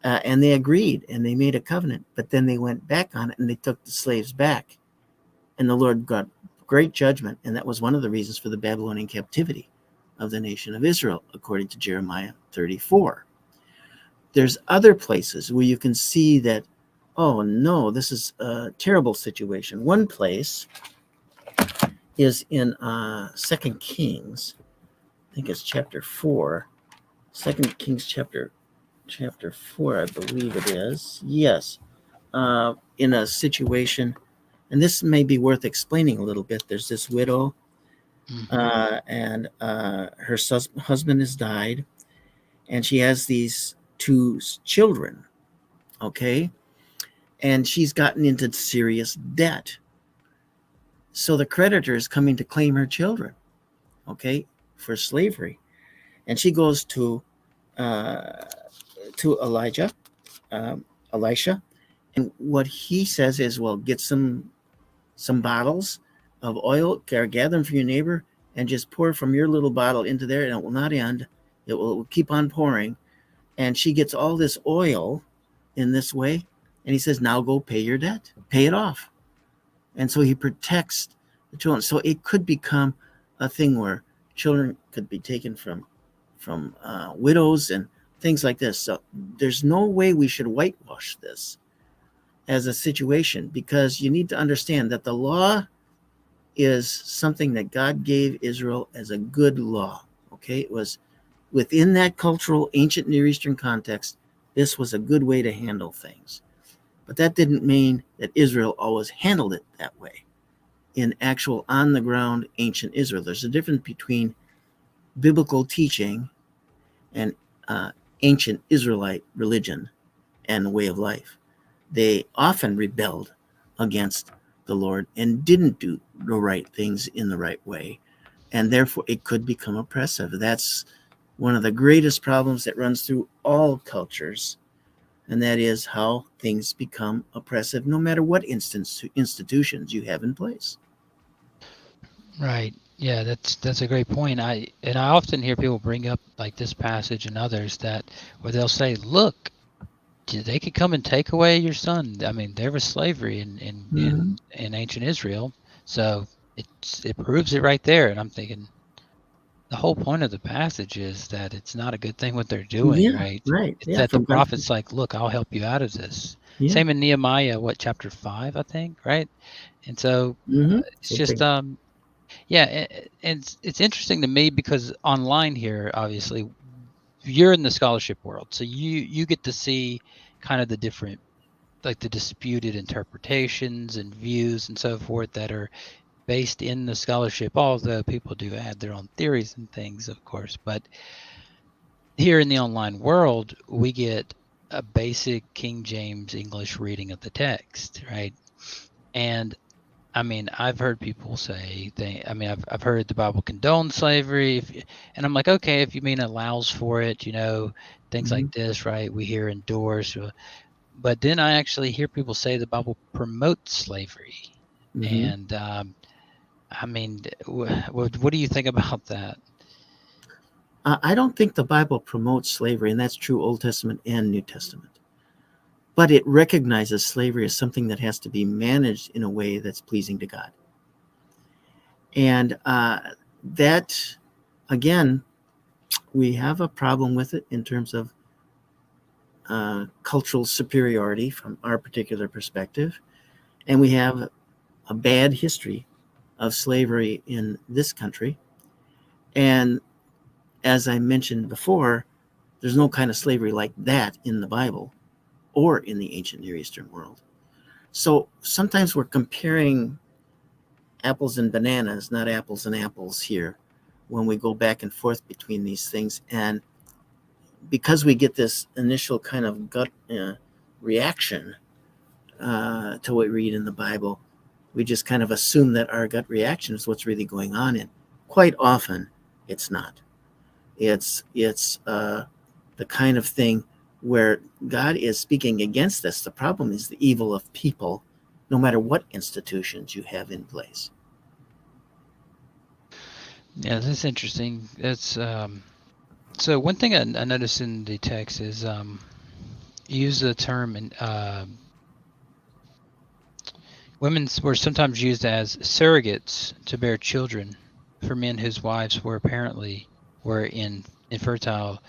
And they agreed and they made a covenant, but then they went back on it and they took the slaves back. And the Lord got great judgment. And that was one of the reasons for the Babylonian captivity of the nation of Israel, according to Jeremiah 34. There's other places where you can see that, oh no, this is a terrible situation. One place is in 2 Kings. I think it's chapter 4. 2 Kings chapter 4, I believe it is. Yes. In a situation, and this may be worth explaining a little bit. There's this widow, and her husband has died, and she has these two children, okay? And she's gotten into serious debt. So the creditor is coming to claim her children, okay, for slavery. And she goes to Elijah, Elisha, and what he says is, well, get some bottles of oil, gather them from your neighbor, and just pour from your little bottle into there, and it will not end. It will keep on pouring. And she gets all this oil in this way. And he says, now go pay your debt, pay it off. And so he protects the children. So it could become a thing where children could be taken from widows and things like this. So there's no way we should whitewash this as a situation, because you need to understand that the law is something that God gave Israel as a good law. Okay, it was within that cultural ancient Near Eastern context. This was a good way to handle things, but that didn't mean that Israel always handled it that way. in actual on the ground ancient Israel. There's a difference between biblical teaching and ancient Israelite religion and way of life. They often rebelled against the Lord and didn't do the right things in the right way. And therefore, it could become oppressive. That's one of the greatest problems that runs through all cultures, and that is how things become oppressive, no matter what institutions you have in place. Right. Yeah, that's a great point. I often hear people bring up like this passage and others that where they'll say, "Look, they could come and take away your son." I mean, there was slavery Mm-hmm. in ancient Israel, so it proves it right there. And I'm thinking the whole point of the passage is that it's not a good thing what they're doing, Yeah, right? right. It's Yeah, that the from God. prophet's like, "Look, I'll help you out of this." Yeah. Same in Nehemiah, what chapter 5, I think, right? And so Mm-hmm. it's Same just thing. yeah, and it's interesting to me because online here, obviously, you're in the scholarship world, so you get to see kind of the different, like the disputed interpretations and views and so forth that are based in the scholarship. Although people do add their own theories and things, of course, but here in the online world, we get a basic King James English reading of the text, right? And I mean, I've heard people say I mean, I've heard the Bible condones slavery, and I'm like, okay, if you mean allows for it, things Mm-hmm. like this, right? We hear endorse, but then I actually hear people say the Bible promotes slavery, Mm-hmm. and I mean, what do you think about that? I don't think the Bible promotes slavery, and that's true Old Testament and New Testament. But it recognizes slavery as something that has to be managed in a way that's pleasing to God. And that, again, we have a problem with it in terms of cultural superiority from our particular perspective. And we have a bad history of slavery in this country. And as I mentioned before, there's no kind of slavery like that in the Bible or in the ancient Near Eastern world. So sometimes we're comparing apples and bananas, not apples and apples here, when we go back and forth between these things. And because we get this initial kind of gut reaction to what we read in the Bible, we just kind of assume that our gut reaction is what's really going on. And quite often, it's not. It's the kind of thing where God is speaking against this. The problem is the evil of people, no matter what institutions you have in place. Yeah, that's interesting. That's so one thing I noticed in the text is use the term and women were sometimes used as surrogates to bear children for men whose wives were infertile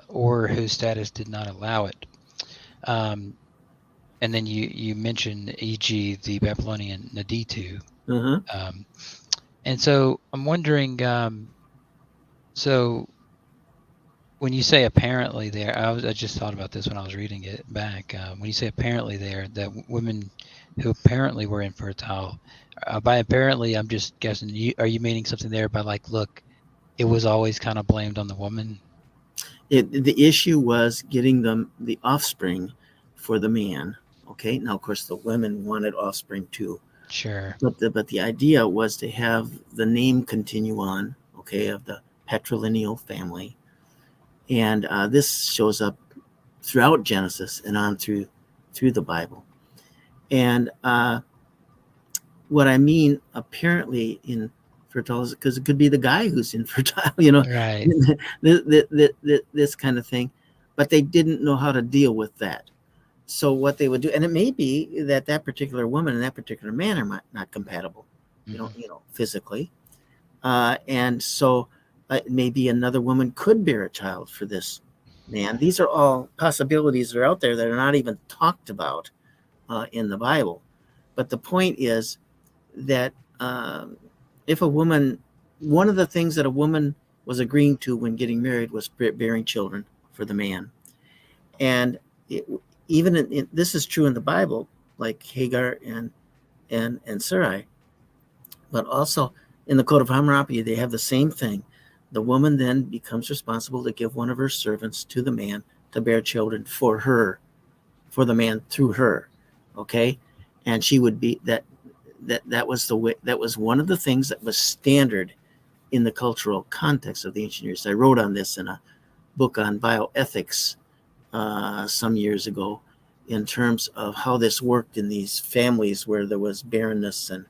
or whose status did not allow it. Um, and then you mentioned, e.g., the Babylonian Naditu. Uh-huh. Um, and so I'm wondering, so when you say apparently there, I just thought about this when I was reading it back. When you say apparently there, that women who apparently were infertile, by apparently, I'm just guessing. Are you meaning something there by like, look, it was always kind of blamed on the woman? The issue was getting the offspring for the man. Okay. Now, of course, the women wanted offspring too, Sure. but the idea was to have the name continue on. Okay, of the patrilineal family, and this shows up throughout Genesis and on through the Bible. And what I mean, apparently, infertile is because it could be the guy who's infertile, Right. this kind of thing. But they didn't know how to deal with that. So what they would do, and it may be that that particular woman and that particular man are not compatible, Hmm. physically, and so maybe another woman could bear a child for this man. These are all possibilities that are out there that are not even talked about in the Bible. But the point is that if a woman, one of the things that a woman was agreeing to when getting married was bearing children for the man. And it, even this is true in the Bible, like Hagar and Sarai. But also in the Code of Hammurabi, they have the same thing. The woman then becomes responsible to give one of her servants to the man to bear children for her, for the man through her. Okay, and she would be that was the way, that was one of the things that was standard in the cultural context of the ancient Near East. I wrote on this in a book on bioethics some years ago, in terms of how this worked in these families where there was barrenness and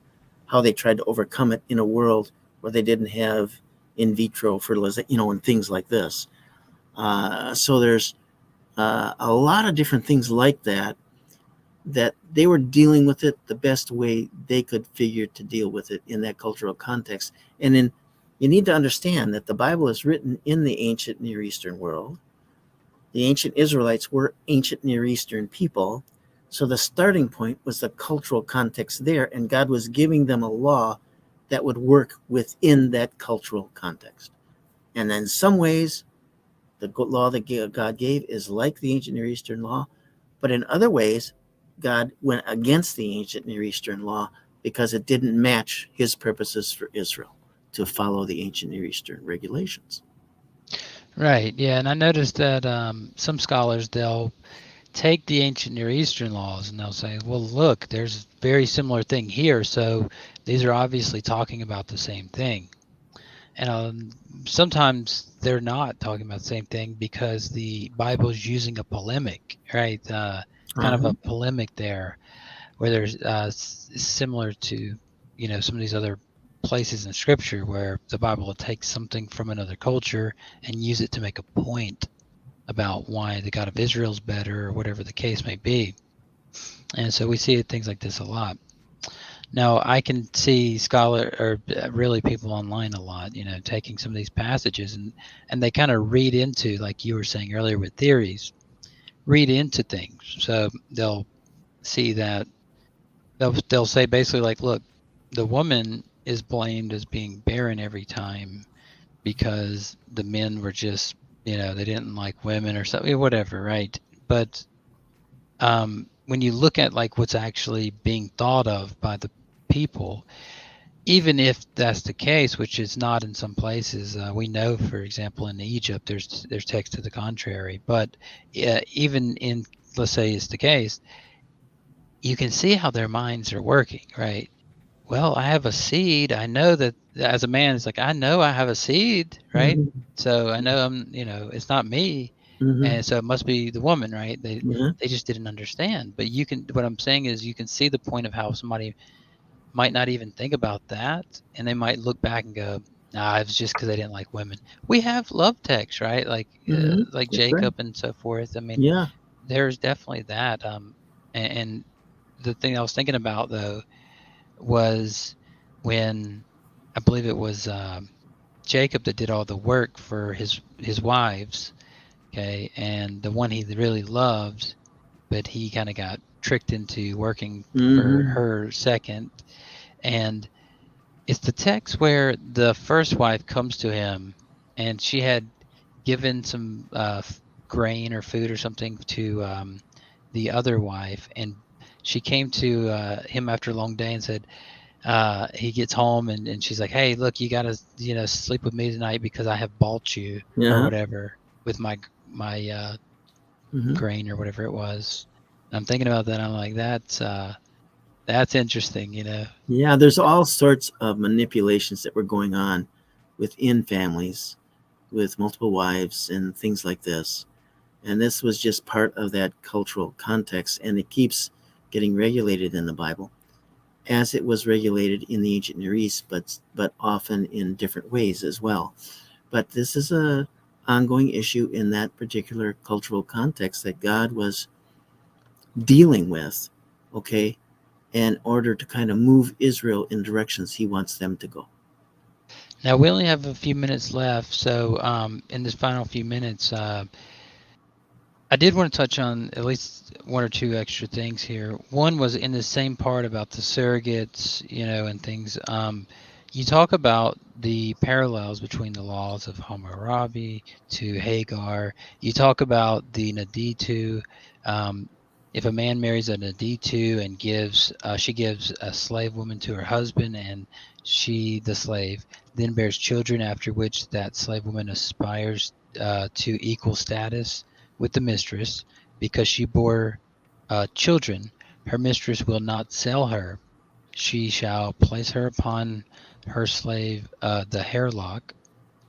how they tried to overcome it in a world where they didn't have in vitro fertilization, and things like this. So there's a lot of different things like that they were dealing with it the best way they could figure to deal with it in that cultural context. And then you need to understand that the Bible is written in the ancient Near Eastern world. The ancient Israelites were ancient Near Eastern people. So the starting point was the cultural context there, and God was giving them a law that would work within that cultural context. And in some ways, the law that God gave is like the ancient Near Eastern law, but in other ways, God went against the ancient Near Eastern law because it didn't match his purposes for Israel to follow the ancient Near Eastern regulations. Right. Yeah, and I noticed that some scholars, they'll take the ancient Near Eastern laws and they'll say, well, look, there's a very similar thing here, so these are obviously talking about the same thing. And sometimes they're not talking about the same thing because the Bible is using a polemic, right? Kind of a polemic there, where there's similar to some of these other places in Scripture where the Bible will take something from another culture and use it to make a point about why the God of Israel is better or whatever the case may be. And so we see things like this a lot. Now, I can see really people online a lot, taking some of these passages and they kind of read into, like you were saying earlier with theories, read into things. So they'll see that they'll say basically like, look, the woman is blamed as being barren every time because the men were just, they didn't like women or something, whatever, right? But when you look at like what's actually being thought of by the people, even if that's the case, which is not in some places, we know, for example, in Egypt, there's text to the contrary. But even in, let's say, it's the case, you can see how their minds are working, right? Well, I have a seed. I know that as a man, it's like, I know I have a seed, right? Mm-hmm. So I know it's not me. Mm-hmm. And so it must be the woman, right? Yeah. They just didn't understand. But what I'm saying is you can see the point of how somebody might not even think about that. And they might look back and go, nah, it's just because they didn't like women. We have love texts, right? Mm-hmm. Like That's right. Jacob and so forth. I mean, Yeah. there's definitely that. And the thing I was thinking about, though, was when I believe it was Jacob that did all the work for his wives, okay, and the one he really loved, but he kind of got tricked into working for Mm-hmm. her second. And it's the text where the first wife comes to him and she had given some grain or food or something to the other wife, and she came to him after a long day and said, he gets home and she's like, hey, look, you gotta sleep with me tonight because I have bought you or Yeah. whatever with my Mm-hmm. grain or whatever it was. And I'm thinking about that. I'm like, that's interesting, Yeah. There's all sorts of manipulations that were going on within families with multiple wives and things like this. And this was just part of that cultural context, and it keeps getting regulated in the Bible as it was regulated in the ancient Near East, but often in different ways as well. But this is a ongoing issue in that particular cultural context that God was dealing with, okay, in order to kind of move Israel in directions he wants them to go. Now we only have a few minutes left, so in this final few minutes, I did want to touch on at least one or two extra things here. One was in the same part about the surrogates, and things. You talk about the parallels between the laws of Hammurabi to Hagar. You talk about the Naditu. If a man marries a Naditu and she gives a slave woman to her husband, and She, the slave, then bears children, after which that slave woman aspires to equal status with the mistress. Because she bore children, her mistress will not sell her. She shall place her upon her slave the hairlock,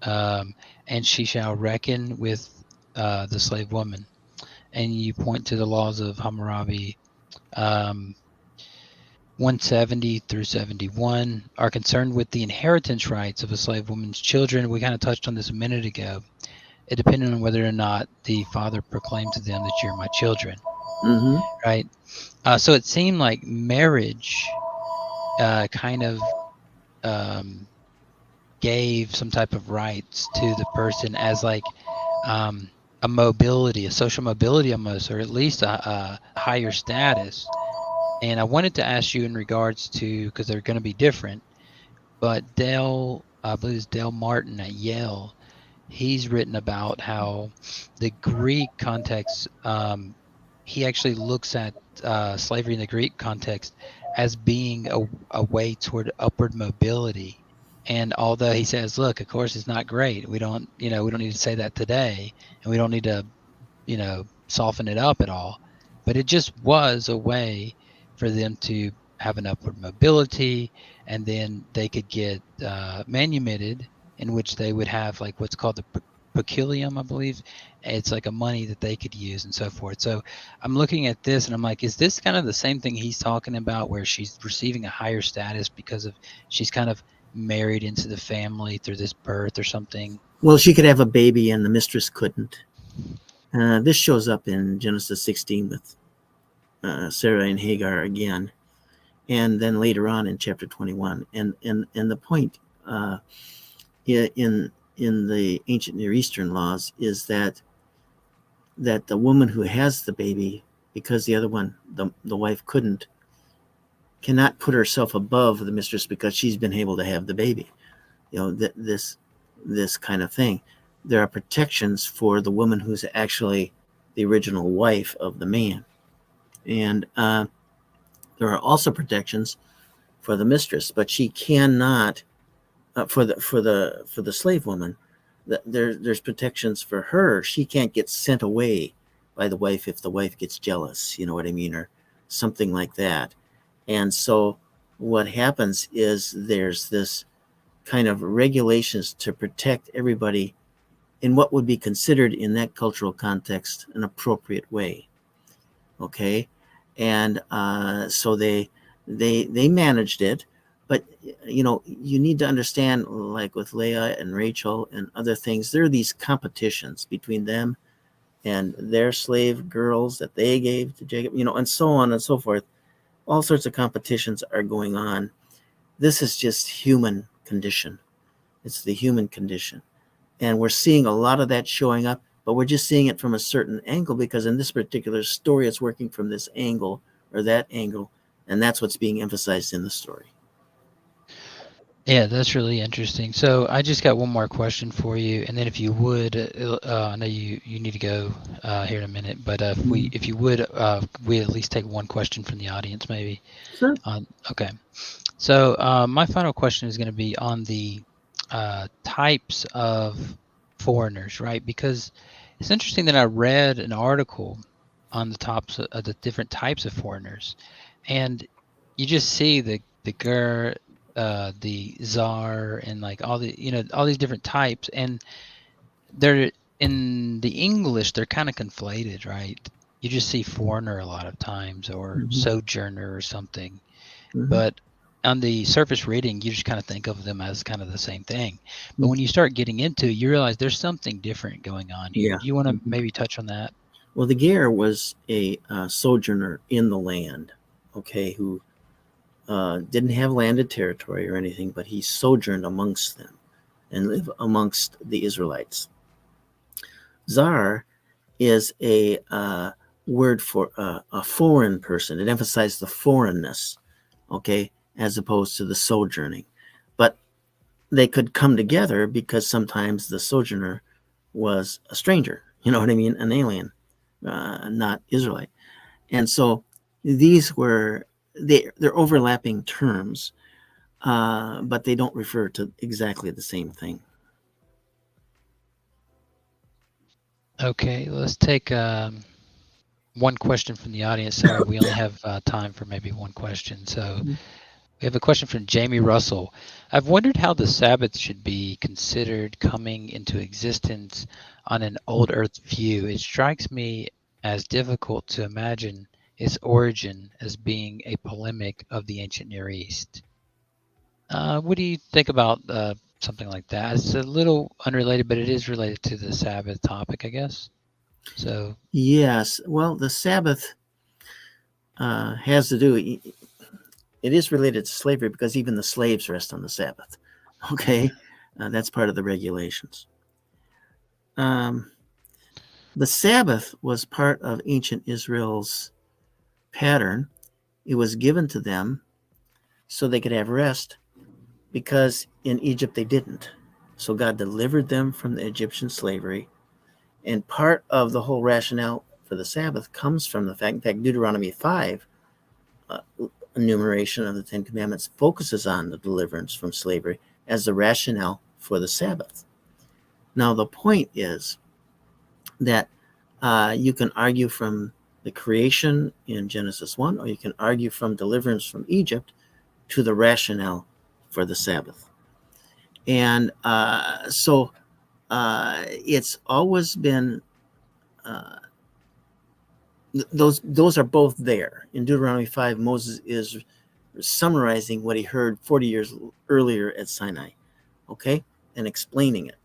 um, and she shall reckon with the slave woman. And you point to the laws of Hammurabi, um, 170 through 71, are concerned with the inheritance rights of a slave woman's children. We kind of touched on this a minute ago. It depended on whether or not the father proclaimed to them that you're my children, Mm-hmm. right? So it seemed like marriage kind of um, gave some type of rights to the person as like um, a mobility, a social mobility almost, or at least a higher status. And I wanted to ask you in regards to, because they're going to be different, but Dale, I believe it's Dale Martin at Yale, he's written about how the Greek context, he actually looks at slavery in the Greek context as being a way toward upward mobility. And although he says, look, of course, it's not great. We don't need to say that today, and we don't need to, soften it up at all. But it just was a way for them to have an upward mobility, and then they could get manumitted, in which they would have like what's called the peculium, I believe. It's like a money that they could use and so forth. So I'm looking at this and I'm like, is this kind of the same thing he's talking about, where she's receiving a higher status because of she's kind of married into the family through this birth or something? Well, she could have a baby and the mistress couldn't. This shows up in Genesis 16 with Sarah and Hagar again, and then later on in chapter 21. And the point in the ancient Near Eastern laws is that the woman who has the baby, because the other one, the wife, couldn't, cannot put herself above the mistress because she's been able to have the baby. This kind of thing. There are protections for the woman who's actually the original wife of the man, and there are also protections for the mistress, but she cannot for the slave woman. There's protections for her. She can't get sent away by the wife if the wife gets jealous. You know what I mean, or something like that. And so what happens is there's this kind of regulations to protect everybody in what would be considered in that cultural context an appropriate way. Okay, and so they managed it, but you need to understand, like with Leah and Rachel and other things, there are these competitions between them and their slave girls that they gave to Jacob, and so on and so forth. All sorts of competitions are going on. This is just human condition. It's the human condition. And we're seeing a lot of that showing up, but we're just seeing it from a certain angle because in this particular story, it's working from this angle or that angle. And that's what's being emphasized in the story. Yeah, that's really interesting. So I just got one more question for you, and then if you would, I know you need to go here in a minute, but if you would, we at least take one question from the audience, maybe. Sure. Okay. So my final question is going to be on the types of foreigners, right? Because it's interesting that I read an article on the tops of the different types of foreigners, and you just see the ger, the czar, and like all the all these different types, and they're in the English they're kind of conflated, right? You just see foreigner a lot of times, or Mm-hmm. sojourner or something, Mm-hmm. but on the surface reading, you just kind of think of them as kind of the same thing. But Mm-hmm. when you start getting into it, you realize there's something different going on here. Yeah. Do you want to Mm-hmm. maybe touch on that? Well, the Ger was a sojourner in the land, okay, who didn't have landed territory or anything, but he sojourned amongst them and lived amongst the Israelites. Czar is a word for a foreign person. It emphasized the foreignness, okay, as opposed to the sojourning. But they could come together because sometimes the sojourner was a stranger, you know what I mean, an alien, not Israelite. And so these were they're overlapping terms, but they don't refer to exactly the same thing. Okay, let's take one question from the audience. Sorry, we only have time for maybe one question. So we have a question from Jamie Russell. I've wondered how the Sabbath should be considered coming into existence on an old Earth view. It strikes me as difficult to imagine its origin as being a polemic of the ancient Near East. What do you think about something like that? It's a little unrelated, but it is related to the Sabbath topic, I guess. So, Yes, well, the Sabbath has to do. It is related to slavery because even the slaves rest on the Sabbath. Okay, that's part of the regulations. Um, the Sabbath was part of ancient Israel's pattern. It was given to them so they could have rest because in Egypt they didn't. So God delivered them from the Egyptian slavery. And part of the whole rationale for the Sabbath comes from the fact, in fact, Deuteronomy 5, uh, enumeration of the Ten Commandments, focuses on the deliverance from slavery as the rationale for the Sabbath. Now, the point is that you can argue from the creation in Genesis 1, or you can argue from deliverance from Egypt to the rationale for the Sabbath. And so it's always been uh, those are both there. In Deuteronomy 5, Moses is summarizing what he heard 40 years earlier at Sinai, okay, and explaining it.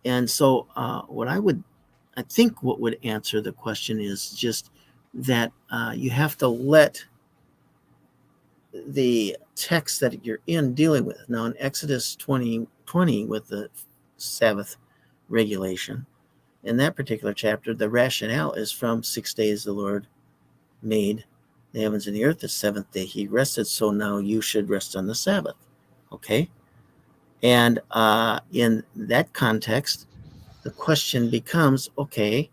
And so I think what would answer the question is just that you have to let the text that you're in dealing with. Now, in Exodus 20:20, with the Sabbath regulation, in that particular chapter, the rationale is from 6 days the Lord made the heavens and the earth. The seventh day he rested, so now you should rest on the Sabbath. Okay? And in that context, the question becomes, okay,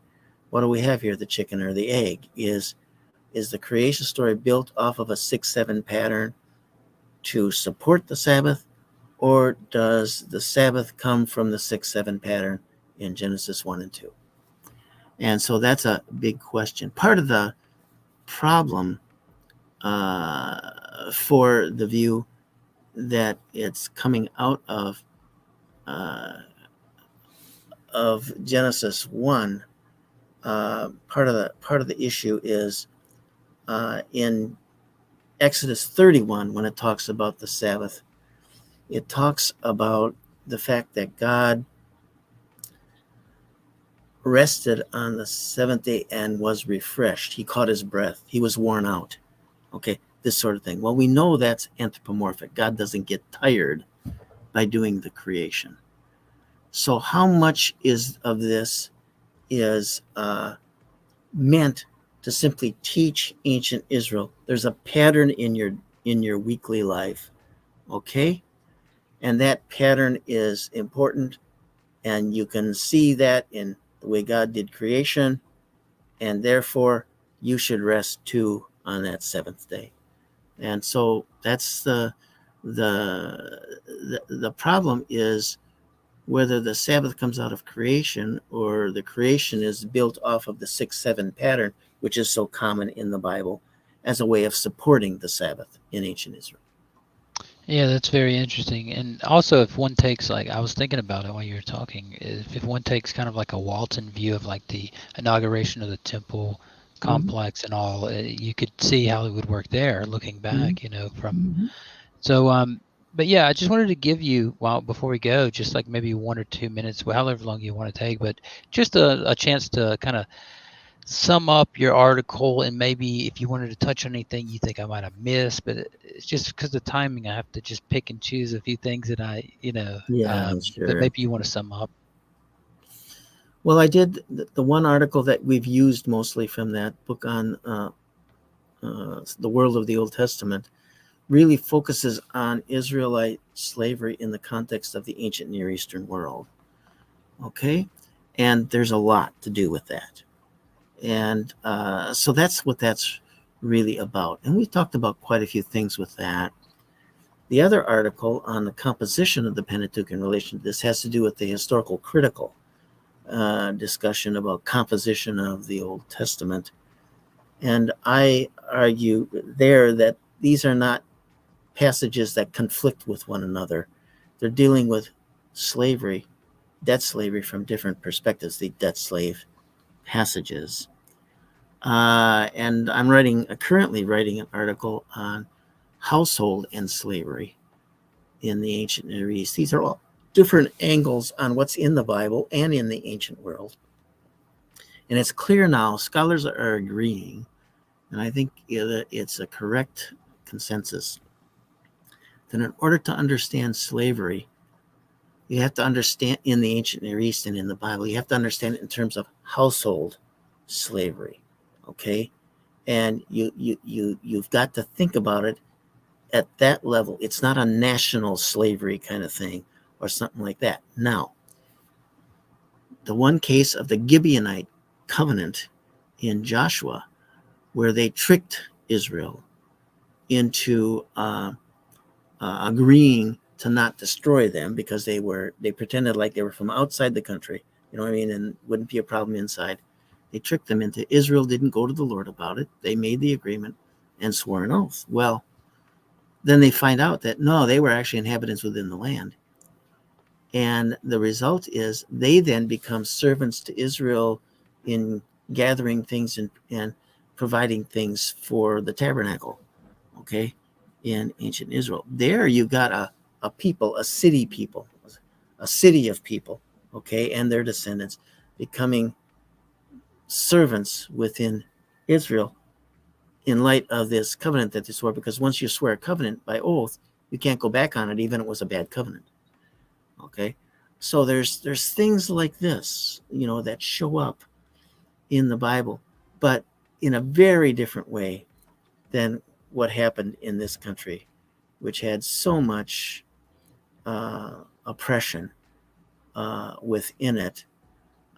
what do we have here, the chicken or the egg? Is the creation story built off of a 6-7 pattern to support the Sabbath, or does the Sabbath come from the 6-7 pattern in Genesis 1 and 2? And so that's a big question. Part of the problem for the view that it's coming out uh, of Genesis 1, part of the issue is in Exodus 31, when it talks about the Sabbath, it talks about the fact that God rested on the seventh day and was refreshed. He caught his breath. He was worn out. Okay, this sort of thing. Well, we know that's anthropomorphic. God doesn't get tired by doing the creation. So, how much is of this is meant to simply teach ancient Israel there's a pattern in your weekly life, okay? And that pattern is important, and you can see that in the way God did creation, and therefore you should rest too on that seventh day. And so that's the problem is whether the Sabbath comes out of creation or the creation is built off of the 6-7 pattern, which is so common in the Bible, as a way of supporting the Sabbath in ancient Israel. yeah, that's very interesting. And also, if one takes, like, I was thinking about it while you were talking, if one takes kind of like a Walton view of like the inauguration of the temple Mm-hmm. complex and all, you could see how it would work there looking Mm-hmm. back, from. Mm-hmm. So, but yeah, I just wanted to give you, well, before we go, just like maybe 1 or 2 minutes, however long you want to take, but just a chance to kind of sum up your article, and maybe if you wanted to touch on anything you think I might have missed, but it's just because of timing, I have to just pick and choose a few things that Yeah, that sure. maybe you want to sum up. Well, I did the one article that we've used mostly from that book on the world of the Old Testament really focuses on Israelite slavery in the context of the ancient Near Eastern world. Okay? And there's a lot to do with that. And so that's what that's really about. And we talked about quite a few things with that. The other article on the composition of the Pentateuch in relation to this has to do with the historical critical discussion about composition of the Old Testament. And I argue there that these are not passages that conflict with one another. They're dealing with slavery, debt slavery from different perspectives, the debt slave passages. And I'm currently writing an article on household and slavery in the ancient Near East. These are all different angles on what's in the Bible and in the ancient world. And it's clear now, scholars are agreeing, and I think it's a correct consensus, that in order to understand slavery, you have to understand in the ancient Near East and in the Bible, you have to understand it in terms of household slavery. Okay? And you've got to think about it at that level. It's not a national slavery kind of thing or something like that. Now, the one case of the Gibeonite covenant in Joshua, where they tricked Israel into agreeing to not destroy them because they pretended like they were from outside the country, you know what I mean, and wouldn't be a problem inside. They tricked them into Israel didn't go to the Lord about it. They made the agreement and swore an oath. Well, then they find out that no, they were actually inhabitants within the land. And the result is they then become servants to Israel in gathering things and providing things for the tabernacle, okay, in ancient Israel. There you got a people, a city people, a city of people, okay, and their descendants becoming servants within Israel in light of this covenant that they swore, because once you swear a covenant by oath, you can't go back on it, even if it was a bad covenant. Okay, so there's things like this, that show up in the Bible, but in a very different way than what happened in this country, which had so much oppression within it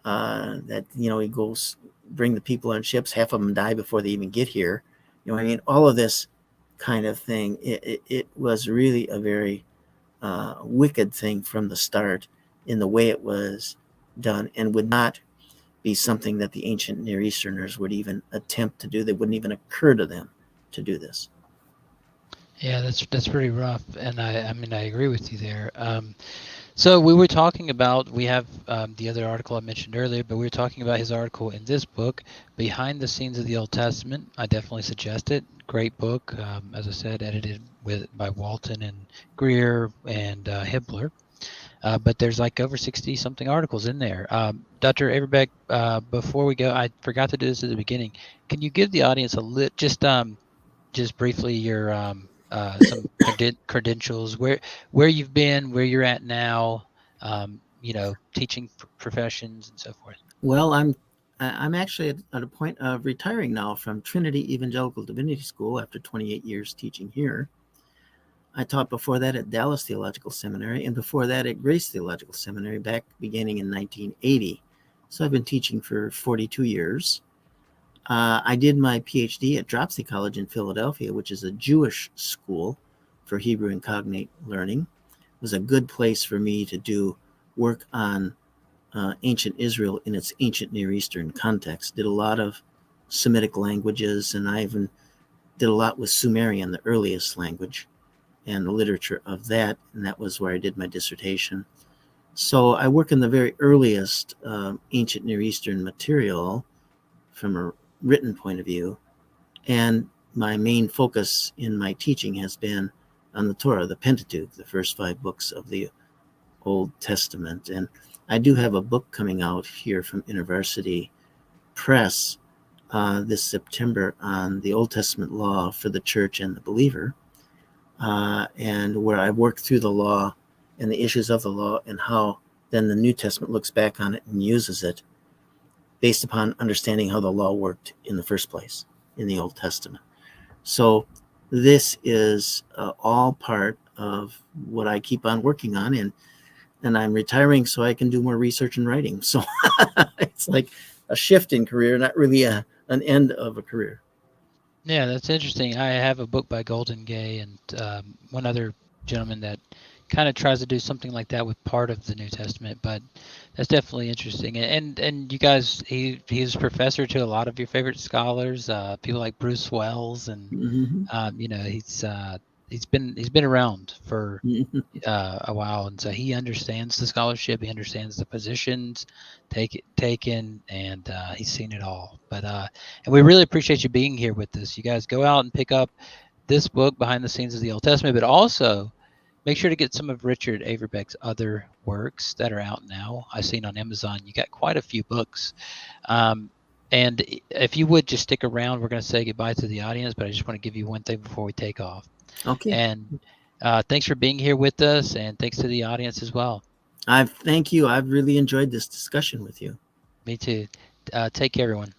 that he goes bring the people on ships, half of them die before they even get here. I mean, all of this kind of thing. It was really a very wicked thing from the start in the way it was done, and would not be something that the ancient Near Easterners would even attempt to do. They wouldn't even occur to them to do this. Yeah, that's pretty rough, and I mean I agree with you there. So we were talking about we have the other article I mentioned earlier, but we were talking about his article in this book, Behind the Scenes of the Old Testament. I definitely suggest it. Great book, as I said, edited by Walton and Greer and Hibbler. But there's like over 60 something articles in there. Dr. Averbeck, before we go, I forgot to do this at the beginning. Can you give the audience just briefly your some credentials, where you've been, where you're at now, teaching professions and so forth? Well, I'm actually at a point of retiring now from Trinity Evangelical Divinity School after 28 years teaching here. I taught before that at Dallas Theological Seminary, and before that at Grace Theological Seminary, beginning in 1980. So I've been teaching for 42 years. I did my PhD at Dropsy College in Philadelphia, which is a Jewish school for Hebrew and cognate learning. It was a good place for me to do work on ancient Israel in its ancient Near Eastern context. Did a lot of Semitic languages, and I even did a lot with Sumerian, the earliest language, and the literature of that, and that was where I did my dissertation. So I work in the very earliest ancient Near Eastern material from a written point of view, and my main focus in my teaching has been on the Torah, the Pentateuch, the first 5 books of the Old Testament. And I do have a book coming out here from University Press this September on the Old Testament law for the church and the believer, and where I work through the law and the issues of the law and how then the New Testament looks back on it and uses it based upon understanding how the law worked in the first place in the Old Testament. So this is all part of what I keep on working on, and I'm retiring so I can do more research and writing. So it's like a shift in career, not really an end of a career. Yeah, that's interesting. I have a book by Golden Gay and one other gentleman that kind of tries to do something like that with part of the New Testament, but that's definitely interesting. And you guys, he's professor to a lot of your favorite scholars, people like Bruce Wells, and Hmm. he's been around for a while, and so he understands the scholarship, he understands the positions taken, and he's seen it all. And we really appreciate you being here with us. You guys go out and pick up this book, Behind the Scenes of the Old Testament, but also make sure to get some of Richard Averbeck's other works that are out now. I've seen on Amazon you got quite a few books. Um, and if you would just stick around, we're going to say goodbye to the audience, but I just want to give you one thing before we take off. Okay. And thanks for being here with us, and thanks to the audience as well. I thank you. I've really enjoyed this discussion with you. Me too. Take care, everyone.